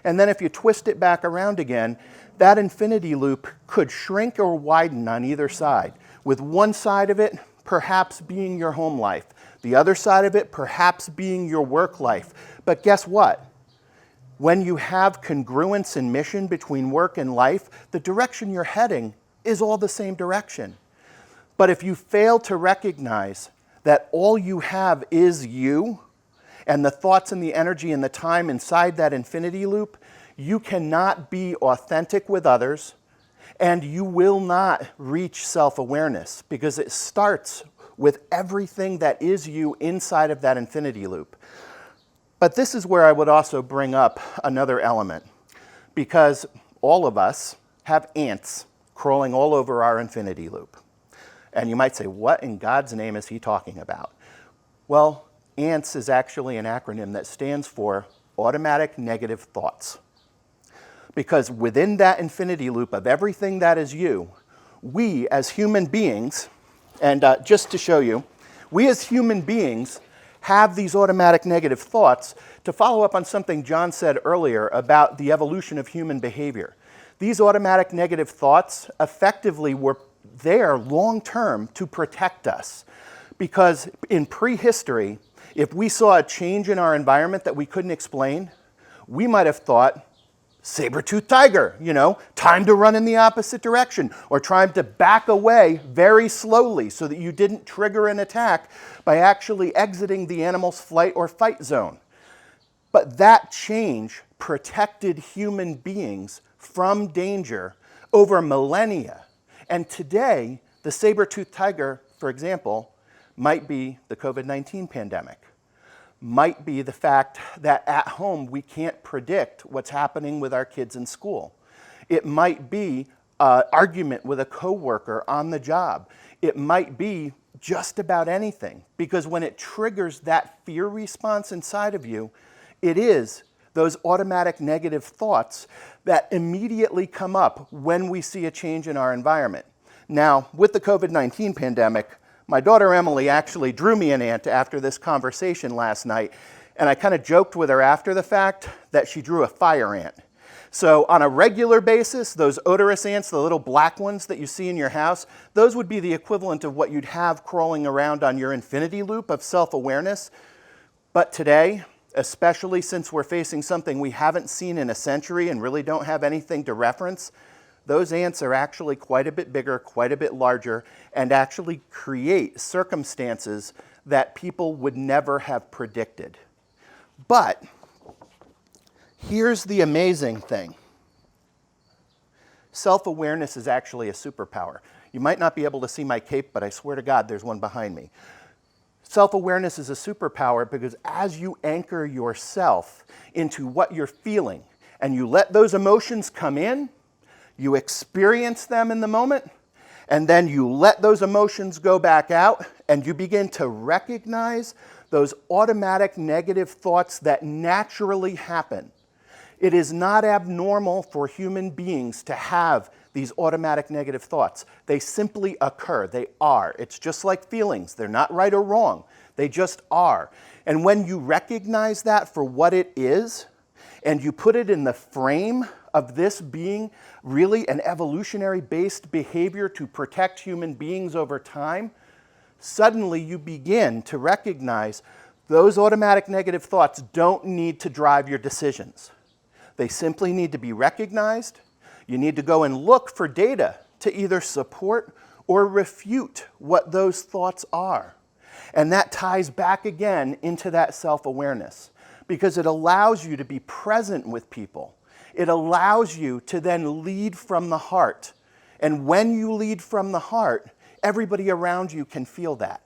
And then if you twist it back around again, that infinity loop could shrink or widen on either side, with one side of it perhaps being your home life, the other side of it perhaps being your work life. But guess what? When you have congruence in mission between work and life, the direction you're heading is all the same direction. But if you fail to recognize that all you have is you, and the thoughts and the energy and the time inside that infinity loop, you cannot be authentic with others, and you will not reach self-awareness, because it starts with everything that is you inside of that infinity loop. But this is where I would also bring up another element, because all of us have ants crawling all over our infinity loop. And you might say, what in God's name is he talking about? Well, ANTS is actually an acronym that stands for Automatic Negative Thoughts. Because within that infinity loop of everything that is you, we as human beings, and just to show you, we as human beings have these automatic negative thoughts. To follow up on something John said earlier about the evolution of human behavior. These automatic negative thoughts effectively were there long-term to protect us. Because in prehistory, if we saw a change in our environment that we couldn't explain, we might have thought, saber-toothed tiger, time to run in the opposite direction, or trying to back away very slowly so that you didn't trigger an attack by actually exiting the animal's flight or fight zone. But that change protected human beings from danger over millennia. And today, the saber-toothed tiger, for example, might be the COVID-19 pandemic. Might be the fact that at home we can't predict what's happening with our kids in school. It might be an argument with a coworker on the job. It might be just about anything, because when it triggers that fear response inside of you, it is those automatic negative thoughts that immediately come up when we see a change in our environment. Now, with the COVID-19 pandemic, my daughter Emily actually drew me an ant after this conversation last night, and I kind of joked with her after the fact that she drew a fire ant. So on a regular basis, those odorous ants, the little black ones that you see in your house, those would be the equivalent of what you'd have crawling around on your infinity loop of self-awareness. But today, especially since we're facing something we haven't seen in a century and really don't have anything to reference, those ants are actually quite a bit bigger, quite a bit larger, and actually create circumstances that people would never have predicted. But here's the amazing thing. Self-awareness is actually a superpower. You might not be able to see my cape, but I swear to God, there's one behind me. Self-awareness is a superpower because as you anchor yourself into what you're feeling and you let those emotions come in, you experience them in the moment, and then you let those emotions go back out and you begin to recognize those automatic negative thoughts that naturally happen. It is not abnormal for human beings to have these automatic negative thoughts. They simply occur. They are. It's just like feelings. They're not right or wrong. They just are. And when you recognize that for what it is, and you put it in the frame of this being really an evolutionary-based behavior to protect human beings over time, suddenly you begin to recognize those automatic negative thoughts don't need to drive your decisions. They simply need to be recognized. You need to go and look for data to either support or refute what those thoughts are. And that ties back again into that self-awareness because it allows you to be present with people. It allows you to then lead from the heart. And when you lead from the heart, everybody around you can feel that.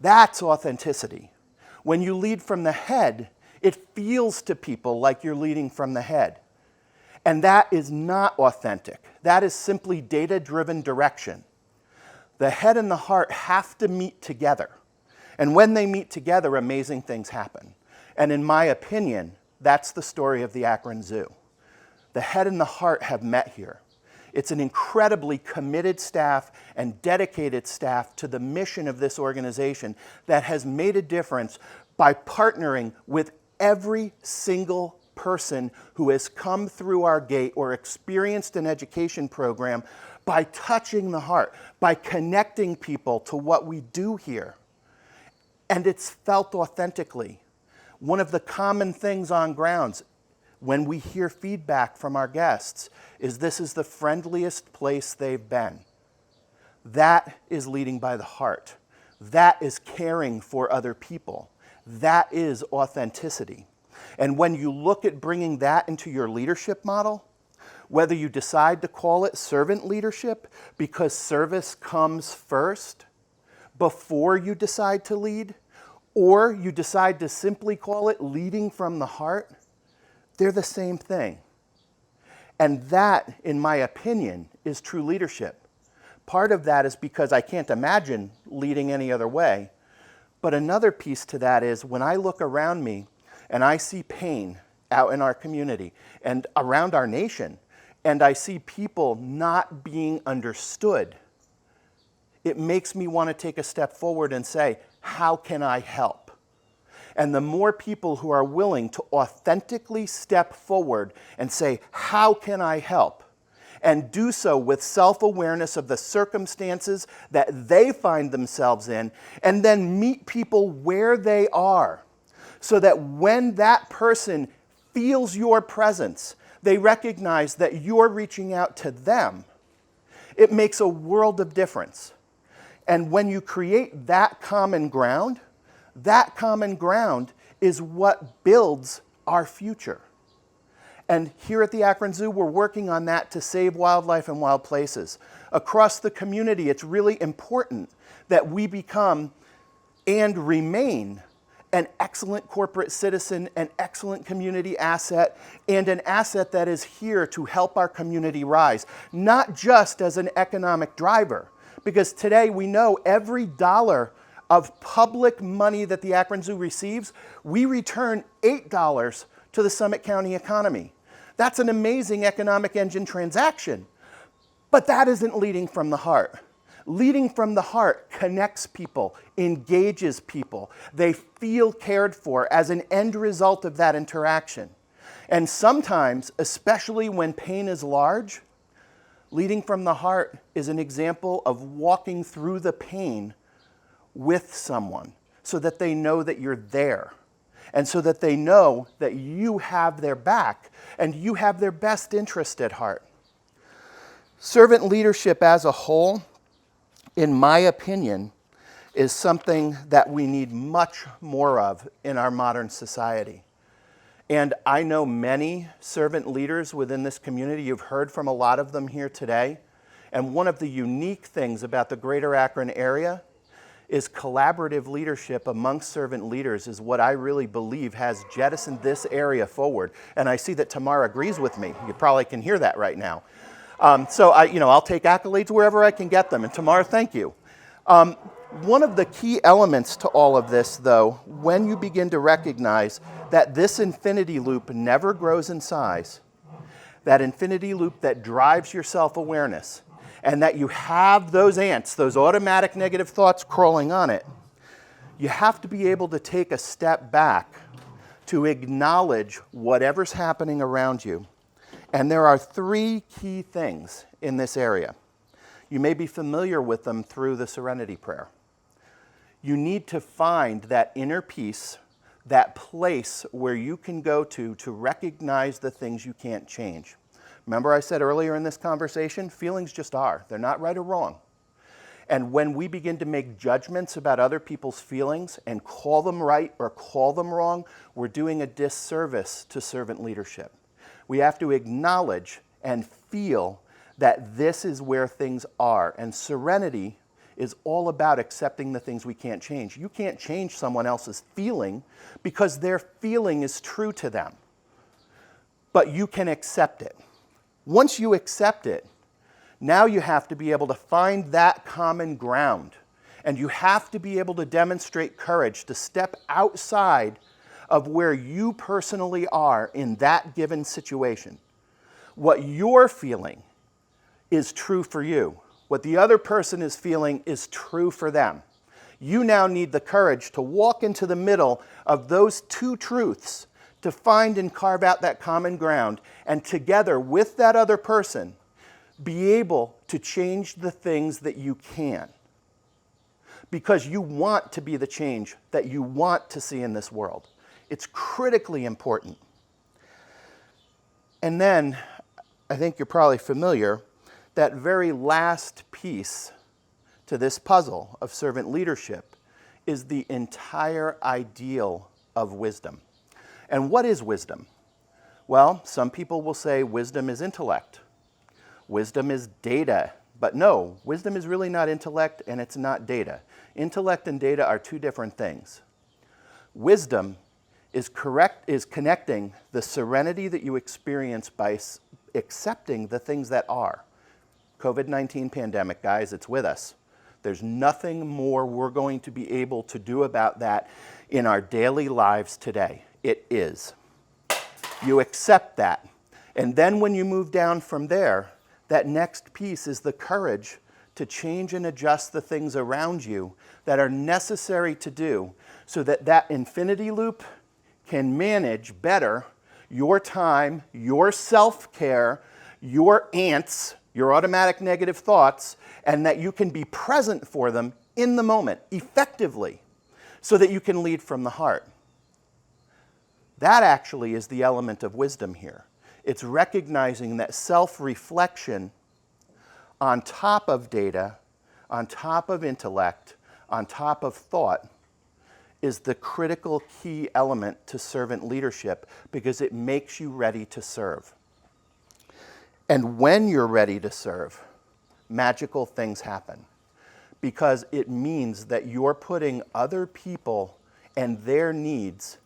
That's authenticity. When you lead from the head, it feels to people like you're leading from the head. And that is not authentic. That is simply data-driven direction. The head and the heart have to meet together. And when they meet together, amazing things happen. And in my opinion, that's the story of the Akron Zoo. The head and the heart have met here. It's an incredibly committed staff and dedicated staff to the mission of this organization that has made a difference by partnering with every single person who has come through our gate or experienced an education program by touching the heart, by connecting people to what we do here. And it's felt authentically. One of the common things on grounds when we hear feedback from our guests is this is the friendliest place they've been. That is leading by the heart. That is caring for other people. That is authenticity. And when you look at bringing that into your leadership model, whether you decide to call it servant leadership because service comes first before you decide to lead, or you decide to simply call it leading from the heart, they're the same thing. And that, in my opinion, is true leadership. Part of that is because I can't imagine leading any other way. But another piece to that is when I look around me and I see pain out in our community and around our nation, and I see people not being understood, it makes me want to take a step forward and say, how can I help? And the more people who are willing to authentically step forward and say, how can I help? And do so with self-awareness of the circumstances that they find themselves in, and then meet people where they are, so that when that person feels your presence, they recognize that you're reaching out to them. It makes a world of difference. And when you create that common ground is what builds our future. And here at the Akron Zoo, we're working on that to save wildlife and wild places. Across the community, it's really important that we become and remain an excellent corporate citizen, an excellent community asset, and an asset that is here to help our community rise, not just as an economic driver. Because today we know every dollar of public money that the Akron Zoo receives, we return $8 to the Summit County economy. That's an amazing economic engine transaction. But that isn't leading from the heart. Leading from the heart connects people, engages people. They feel cared for as an end result of that interaction. And sometimes, especially when pain is large, leading from the heart is an example of walking through the pain with someone so that they know that you're there. and so that they know that you have their back and you have their best interest at heart. Servant leadership as a whole, in my opinion, is something that we need much more of in our modern society. And I know many servant leaders within this community. You've heard from a lot of them here today. And one of the unique things about the Greater Akron area is collaborative leadership amongst servant leaders is what I really believe has jettisoned this area forward. And I see that Tamara agrees with me. You probably can hear that right now. So I'll take accolades wherever I can get them. And Tamara, thank you. One of the key elements to all of this, though, when you begin to recognize that this infinity loop never grows in size, that infinity loop that drives your self-awareness, and that you have those ants, those automatic negative thoughts crawling on it, you have to be able to take a step back to acknowledge whatever's happening around you. And there are three key things in this area. You may be familiar with them through the Serenity Prayer. You need to find that inner peace, that place where you can go to recognize the things you can't change. Remember I said earlier in this conversation, feelings just are. They're not right or wrong. And when we begin to make judgments about other people's feelings and call them right or call them wrong, we're doing a disservice to servant leadership. We have to acknowledge and feel that this is where things are. And serenity is all about accepting the things we can't change. You can't change someone else's feeling because their feeling is true to them. But you can accept it. Once you accept it, now you have to be able to find that common ground. And you have to be able to demonstrate courage to step outside of where you personally are in that given situation. What you're feeling is true for you. What the other person is feeling is true for them. You now need the courage to walk into the middle of those two truths, to find and carve out that common ground, and together with that other person, be able to change the things that you can. Because you want to be the change that you want to see in this world. It's critically important. And then, I think you're probably familiar, that very last piece to this puzzle of servant leadership is the entire ideal of wisdom. And what is wisdom? Well, some people will say wisdom is intellect. Wisdom is data. But no, wisdom is really not intellect and it's not data. Intellect and data are two different things. Wisdom is connecting the serenity that you experience by accepting the things that are. COVID-19 pandemic, guys, it's with us. There's nothing more we're going to be able to do about that in our daily lives today. It is. You accept that. And then when you move down from there, that next piece is the courage to change and adjust the things around you that are necessary to do so that that infinity loop can manage better your time, your self-care, your ants, your automatic negative thoughts, and that you can be present for them in the moment, effectively, so that you can lead from the heart. That actually is the element of wisdom here. It's recognizing that self-reflection on top of data, on top of intellect, on top of thought, is the critical key element to servant leadership because it makes you ready to serve. And when you're ready to serve, magical things happen because it means that you're putting other people and their needs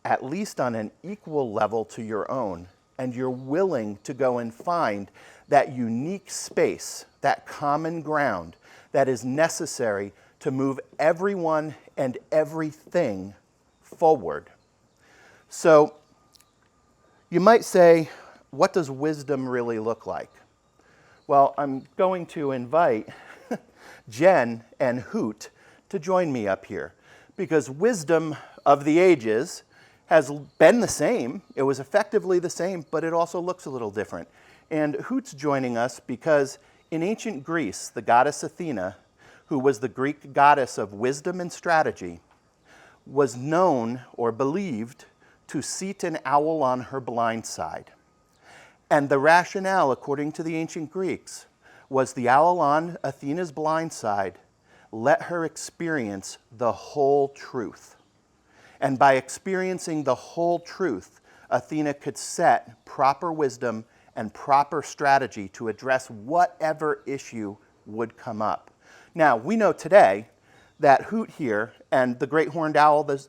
at least on an equal level to your own, and you're willing to go and find that unique space, that common ground that is necessary to move everyone and everything forward. So you might say, what does wisdom really look like? Well, I'm going to invite Jen and Hoot to join me up here because wisdom of the ages has been the same. It was effectively the same, but it also looks a little different. And Hoot's joining us because in ancient Greece, the goddess Athena, who was the Greek goddess of wisdom and strategy, was known or believed to seat an owl on her blind side. And the rationale, according to the ancient Greeks, was the owl on Athena's blind side let her experience the whole truth. And by experiencing the whole truth, Athena could set proper wisdom and proper strategy to address whatever issue would come up. Now, we know today that Hoot here and the great horned owl, the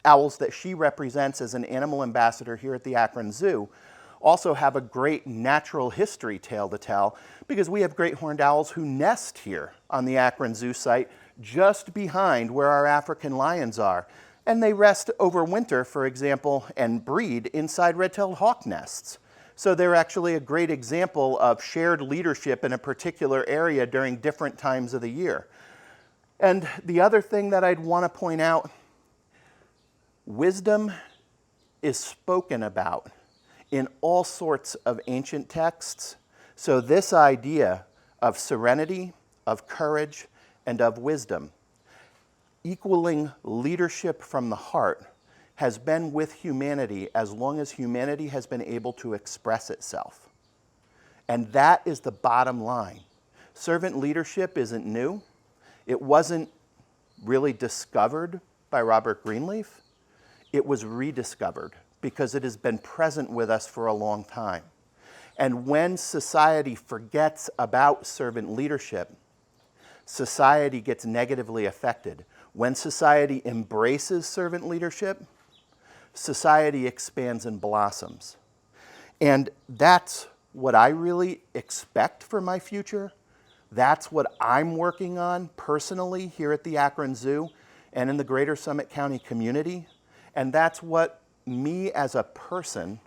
owls that she represents as an animal ambassador here at the Akron Zoo, also have a great natural history tale to tell, because we have great horned owls who nest here on the Akron Zoo site just behind where our African lions are. And they rest over winter, for example, and breed inside red-tailed hawk nests. So they're actually a great example of shared leadership in a particular area during different times of the year. And the other thing that I'd want to point out, wisdom is spoken about in all sorts of ancient texts. So this idea of serenity, of courage, and of wisdom, equaling leadership from the heart, has been with humanity as long as humanity has been able to express itself. And that is the bottom line. Servant leadership isn't new. It wasn't really discovered by Robert Greenleaf. It was rediscovered because it has been present with us for a long time. And when society forgets about servant leadership, society gets negatively affected. When society embraces servant leadership, society expands and blossoms. And that's what I really expect for my future. That's what I'm working on personally here at the Akron Zoo and in the greater Summit County community. And that's what me as a person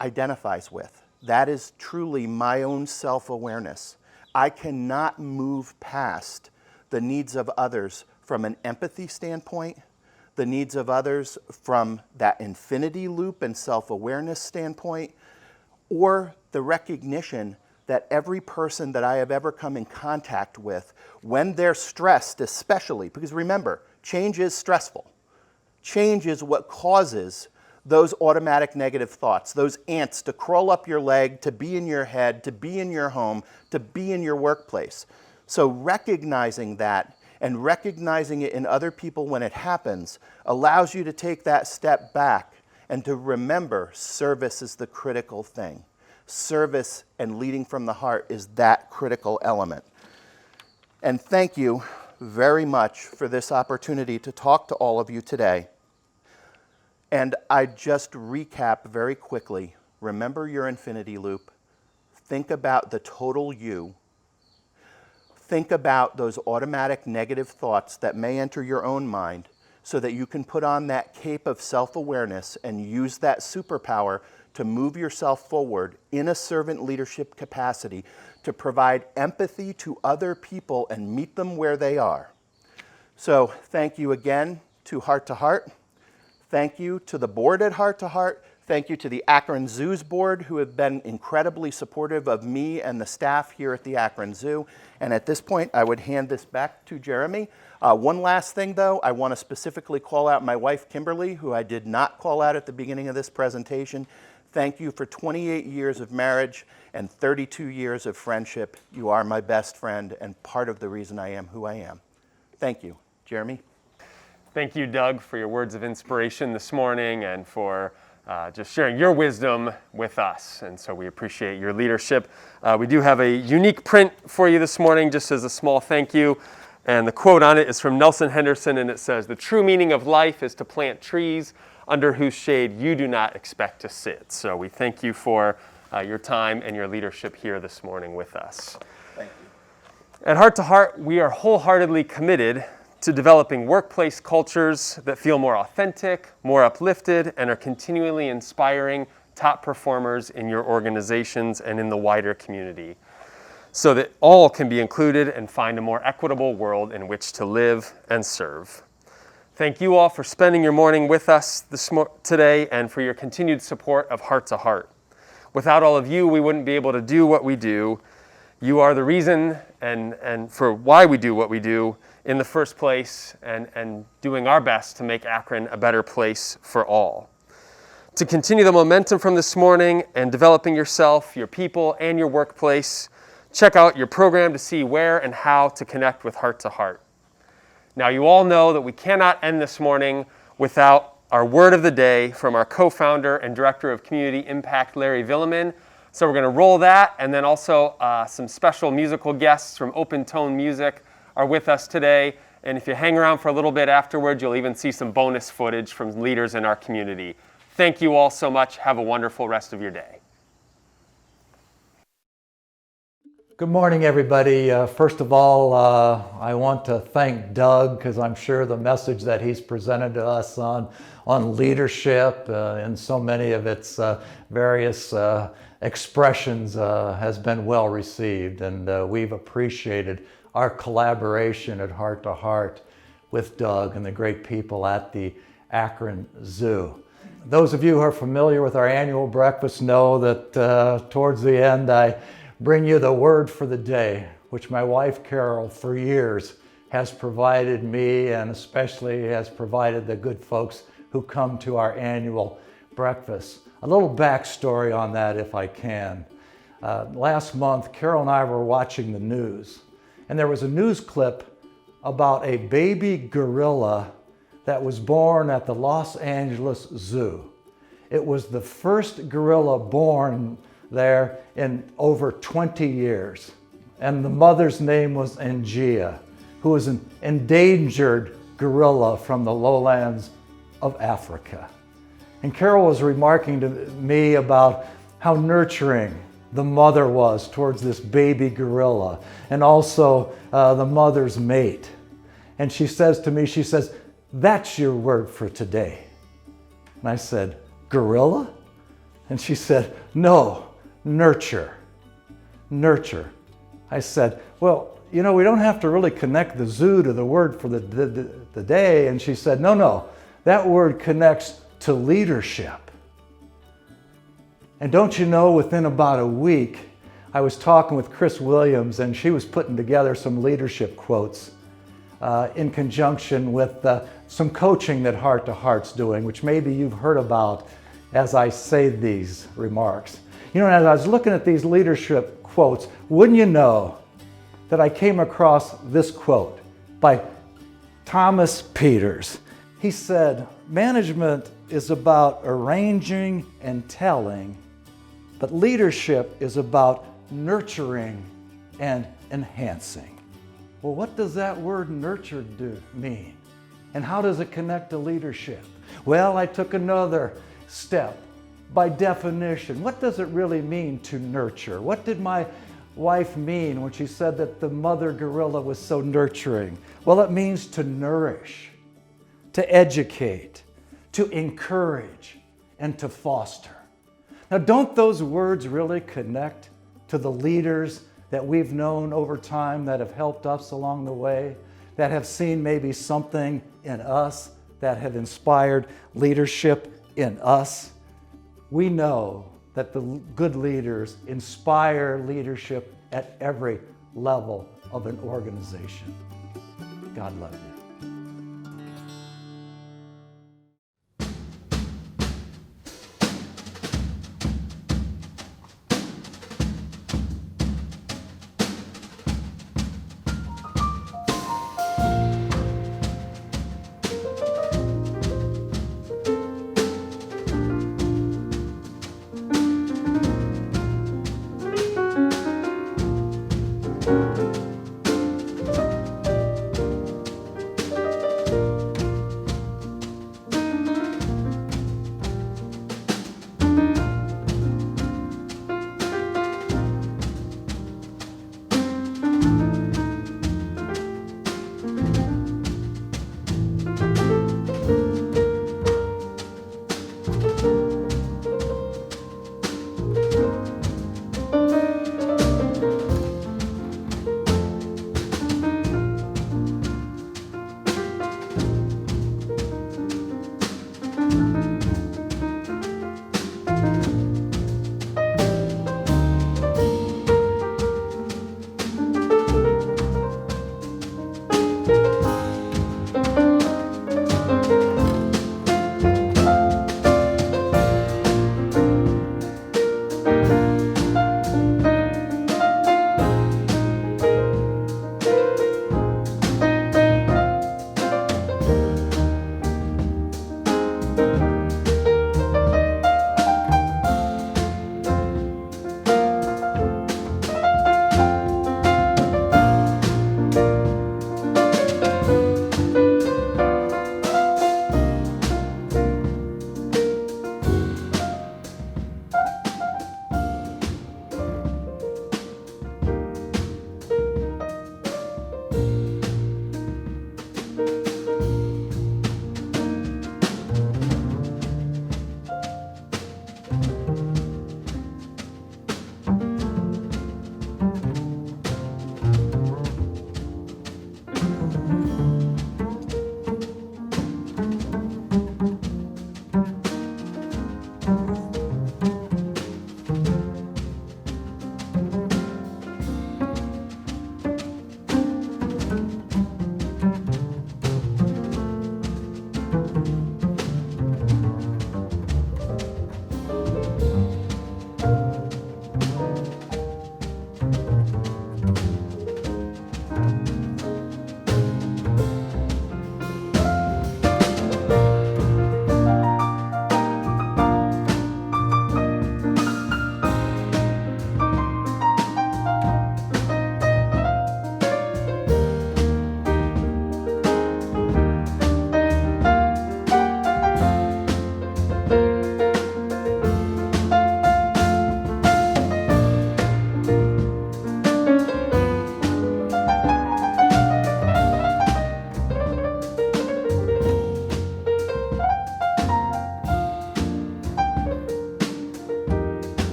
identifies with. That is truly my own self-awareness. I cannot move past the needs of others from an empathy standpoint, the needs of others from that infinity loop and self-awareness standpoint, or the recognition that every person that I have ever come in contact with, when they're stressed especially, because remember, change is stressful. Change is what causes those automatic negative thoughts, those ants to crawl up your leg, to be in your head, to be in your home, to be in your workplace. So recognizing that and recognizing it in other people when it happens allows you to take that step back and to remember service is the critical thing. Service and leading from the heart is that critical element. And thank you very much for this opportunity to talk to all of you today. And I just recap very quickly. Remember your infinity loop. Think about the total you. Think about those automatic negative thoughts that may enter your own mind so that you can put on that cape of self-awareness and use that superpower to move yourself forward in a servant leadership capacity to provide empathy to other people and meet them where they are. So thank you again to Heart to Heart. Thank you to the board at Heart to Heart. Thank you to the Akron Zoo's board, who have been incredibly supportive of me and the staff here at the Akron Zoo. And at this point, I would hand this back to Jeremy. One last thing, though, I want to specifically call out my wife, Kimberly, who I did not call out at the beginning of this presentation. Thank you for 28 years of marriage and 32 years of friendship. You are my best friend and part of the reason I am who I am. Thank you. Jeremy? Thank you, Doug, for your words of inspiration this morning and for just sharing your wisdom with us. And so we appreciate your leadership. We do have a unique print for you this morning, just as a small thank you. And the quote on it is from Nelson Henderson, and it says, "The true meaning of life is to plant trees under whose shade you do not expect to sit." So we thank you for your time and your leadership here this morning with us. Thank you. At Heart to Heart, we are wholeheartedly committed to developing workplace cultures that feel more authentic, more uplifted, and are continually inspiring top performers in your organizations and in the wider community, so that all can be included and find a more equitable world in which to live and serve. Thank you all for spending your morning with us today and for your continued support of Heart to Heart. Without all of you, we wouldn't be able to do what we do. You are the reason and for why we do what we do, in the first place and doing our best to make Akron a better place for all. To continue the momentum from this morning and developing yourself, your people, and your workplace, check out your program to see where and how to connect with Heart to Heart. Now, you all know that we cannot end this morning without our word of the day from our co-founder and director of community impact, Larry Villeman. So we're going to roll that, and then also some special musical guests from Open Tone Music are with us today. And if you hang around for a little bit afterwards, you'll even see some bonus footage from leaders in our community. Thank you all so much. Have a wonderful rest of your day. Good morning, everybody. First of all, I want to thank Doug, because I'm sure the message that he's presented to us on leadership in so many of its various expressions has been well received, and we've appreciated our collaboration at Heart to Heart with Doug and the great people at the Akron Zoo. Those of you who are familiar with our annual breakfast know that towards the end I bring you the word for the day, which my wife Carol for years has provided me, and especially has provided the good folks who come to our annual breakfast. A little backstory on that if I can. Last month, Carol and I were watching the news, and there was a news clip about a baby gorilla that was born at the Los Angeles Zoo. It was the first gorilla born there in over 20 years. And the mother's name was Angia, who was an endangered gorilla from the lowlands of Africa. And Carol was remarking to me about how nurturing the mother was towards this baby gorilla, and also the mother's mate. And she says to me, she says, "That's your word for today." And I said, "Gorilla?" And she said, "No, nurture, nurture." I said, "Well, you know, we don't have to really connect the zoo to the word for the day." And she said, no, that word connects to leadership. And don't you know, within about a week, I was talking with Chris Williams, and she was putting together some leadership quotes in conjunction with some coaching that Heart to Heart's doing, which maybe you've heard about as I say these remarks. You know, as I was looking at these leadership quotes, wouldn't you know that I came across this quote by Thomas Peters. He said, "Management is about arranging and telling, but leadership is about nurturing and enhancing." Well, what does that word nurture mean? And how does it connect to leadership? Well, I took another step. By definition, what does it really mean to nurture? What did my wife mean when she said that the mother gorilla was so nurturing? Well, it means to nourish, to educate, to encourage, and to foster. Now, don't those words really connect to the leaders that we've known over time that have helped us along the way, that have seen maybe something in us, that have inspired leadership in us? We know that the good leaders inspire leadership at every level of an organization. God love you.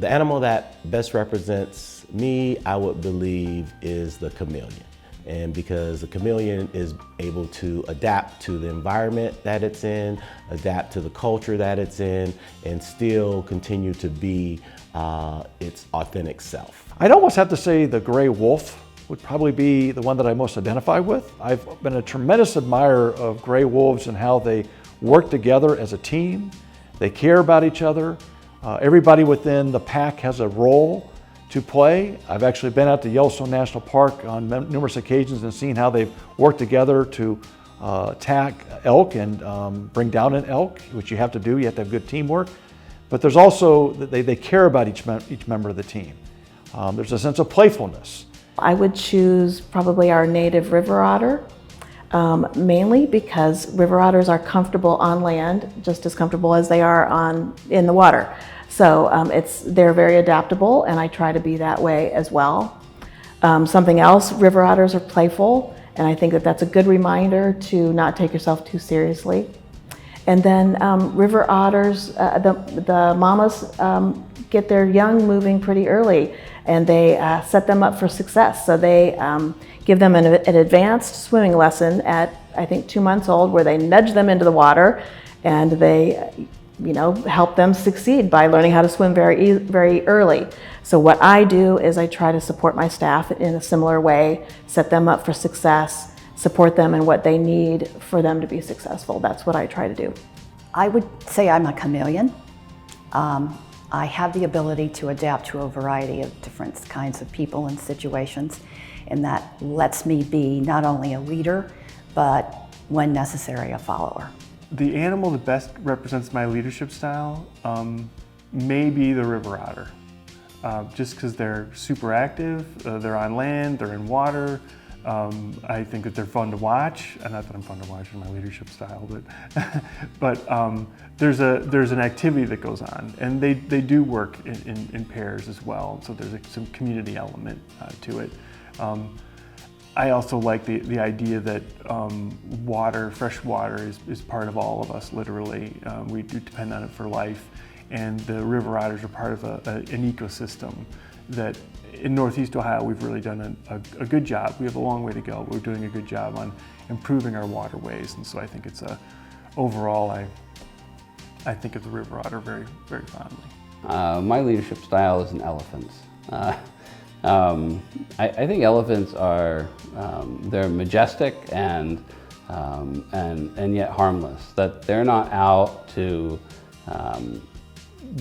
The animal that best represents me, I would believe, is the chameleon. And because the chameleon is able to adapt to the environment that it's in, adapt to the culture that it's in, and still continue to be its authentic self. I'd almost have to say the gray wolf would probably be the one that I most identify with. I've been a tremendous admirer of gray wolves and how they work together as a team. They care about each other. Everybody within the pack has a role to play. I've actually been out to Yellowstone National Park on numerous occasions and seen how they've worked together to attack elk and bring down an elk, which you have to do. You have to have good teamwork. But there's also, they care about each member of the team. There's a sense of playfulness. I would choose probably our native river otter, mainly because river otters are comfortable on land, just as comfortable as they are in the water. So they're very adaptable, and I try to be that way as well. Something else, river otters are playful, and I think that that's a good reminder to not take yourself too seriously. And then river otters, the mamas get their young moving pretty early, and they set them up for success. So they give them an advanced swimming lesson at, I think, 2 months old, where they nudge them into the water, and they help them succeed by learning how to swim very early. So what I do is I try to support my staff in a similar way, set them up for success, support them in what they need for them to be successful. That's what I try to do. I would say I'm a chameleon. I have the ability to adapt to a variety of different kinds of people and situations, and that lets me be not only a leader, but when necessary, a follower. The animal that best represents my leadership style may be the river otter. Just because they're super active, they're on land, they're in water. I think that they're fun to watch. Not that I'm fun to watch in my leadership style, but there's an activity that goes on, and they do work in pairs as well. So there's some community element to it. I also like the idea that fresh water is part of all of us, literally. We do depend on it for life, and the river otters are part of an ecosystem that in Northeast Ohio we've really done a good job. We have a long way to go, but we're doing a good job on improving our waterways, and so I think it's overall I think of the river otter very, very fondly. My leadership style is an elephant. I think elephants are they're majestic and yet harmless. That they're not out to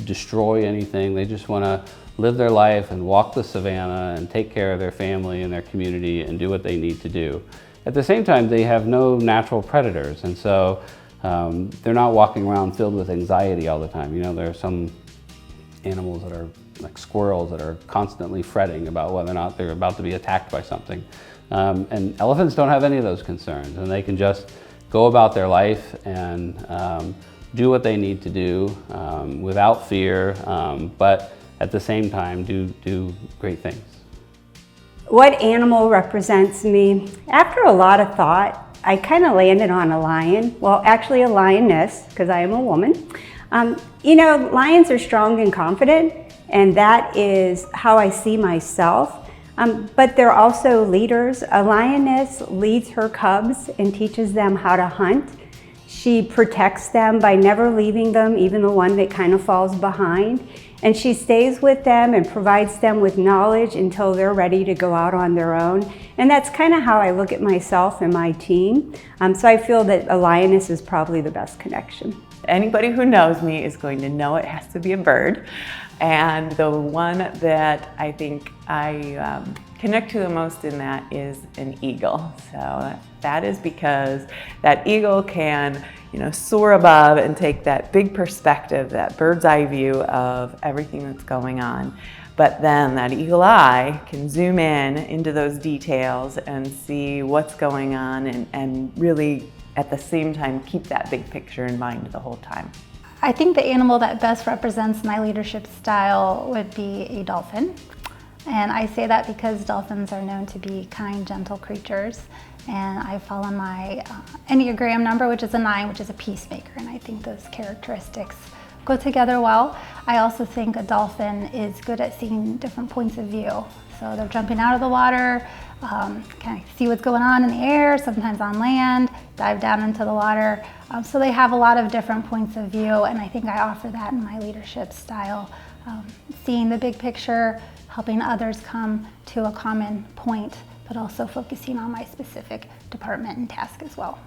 destroy anything. They just want to live their life and walk the savannah and take care of their family and their community and do what they need to do. At the same time, they have no natural predators, and so they're not walking around filled with anxiety all the time. There are some animals that are like squirrels that are constantly fretting about whether or not they're about to be attacked by something. And elephants don't have any of those concerns, and they can just go about their life and do what they need to do without fear, but at the same time do great things. What animal represents me? After a lot of thought, I kind of landed on a lion. Well, actually a lioness, because I am a woman. Lions are strong and confident, and that is how I see myself. But they're also leaders. A lioness leads her cubs and teaches them how to hunt. She protects them by never leaving them, even the one that kind of falls behind. And she stays with them and provides them with knowledge until they're ready to go out on their own. And that's kind of how I look at myself and my team. So I feel that a lioness is probably the best connection. Anybody who knows me is going to know it has to be a bird. And the one that I think I connect to the most in that is an eagle. So that is because that eagle can, soar above and take that big perspective, that bird's eye view of everything that's going on. But then that eagle eye can zoom in into those details and see what's going on and really at the same time keep that big picture in mind the whole time. I think the animal that best represents my leadership style would be a dolphin. And I say that because dolphins are known to be kind, gentle creatures. And I fall on my Enneagram number, which is a 9, which is a peacemaker. And I think those characteristics go together well. I also think a dolphin is good at seeing different points of view. So they're jumping out of the water, kind of see what's going on in the air, sometimes on land, dive down into the water. So they have a lot of different points of view, and I think I offer that in my leadership style. Seeing the big picture, helping others come to a common point, but also focusing on my specific department and task as well.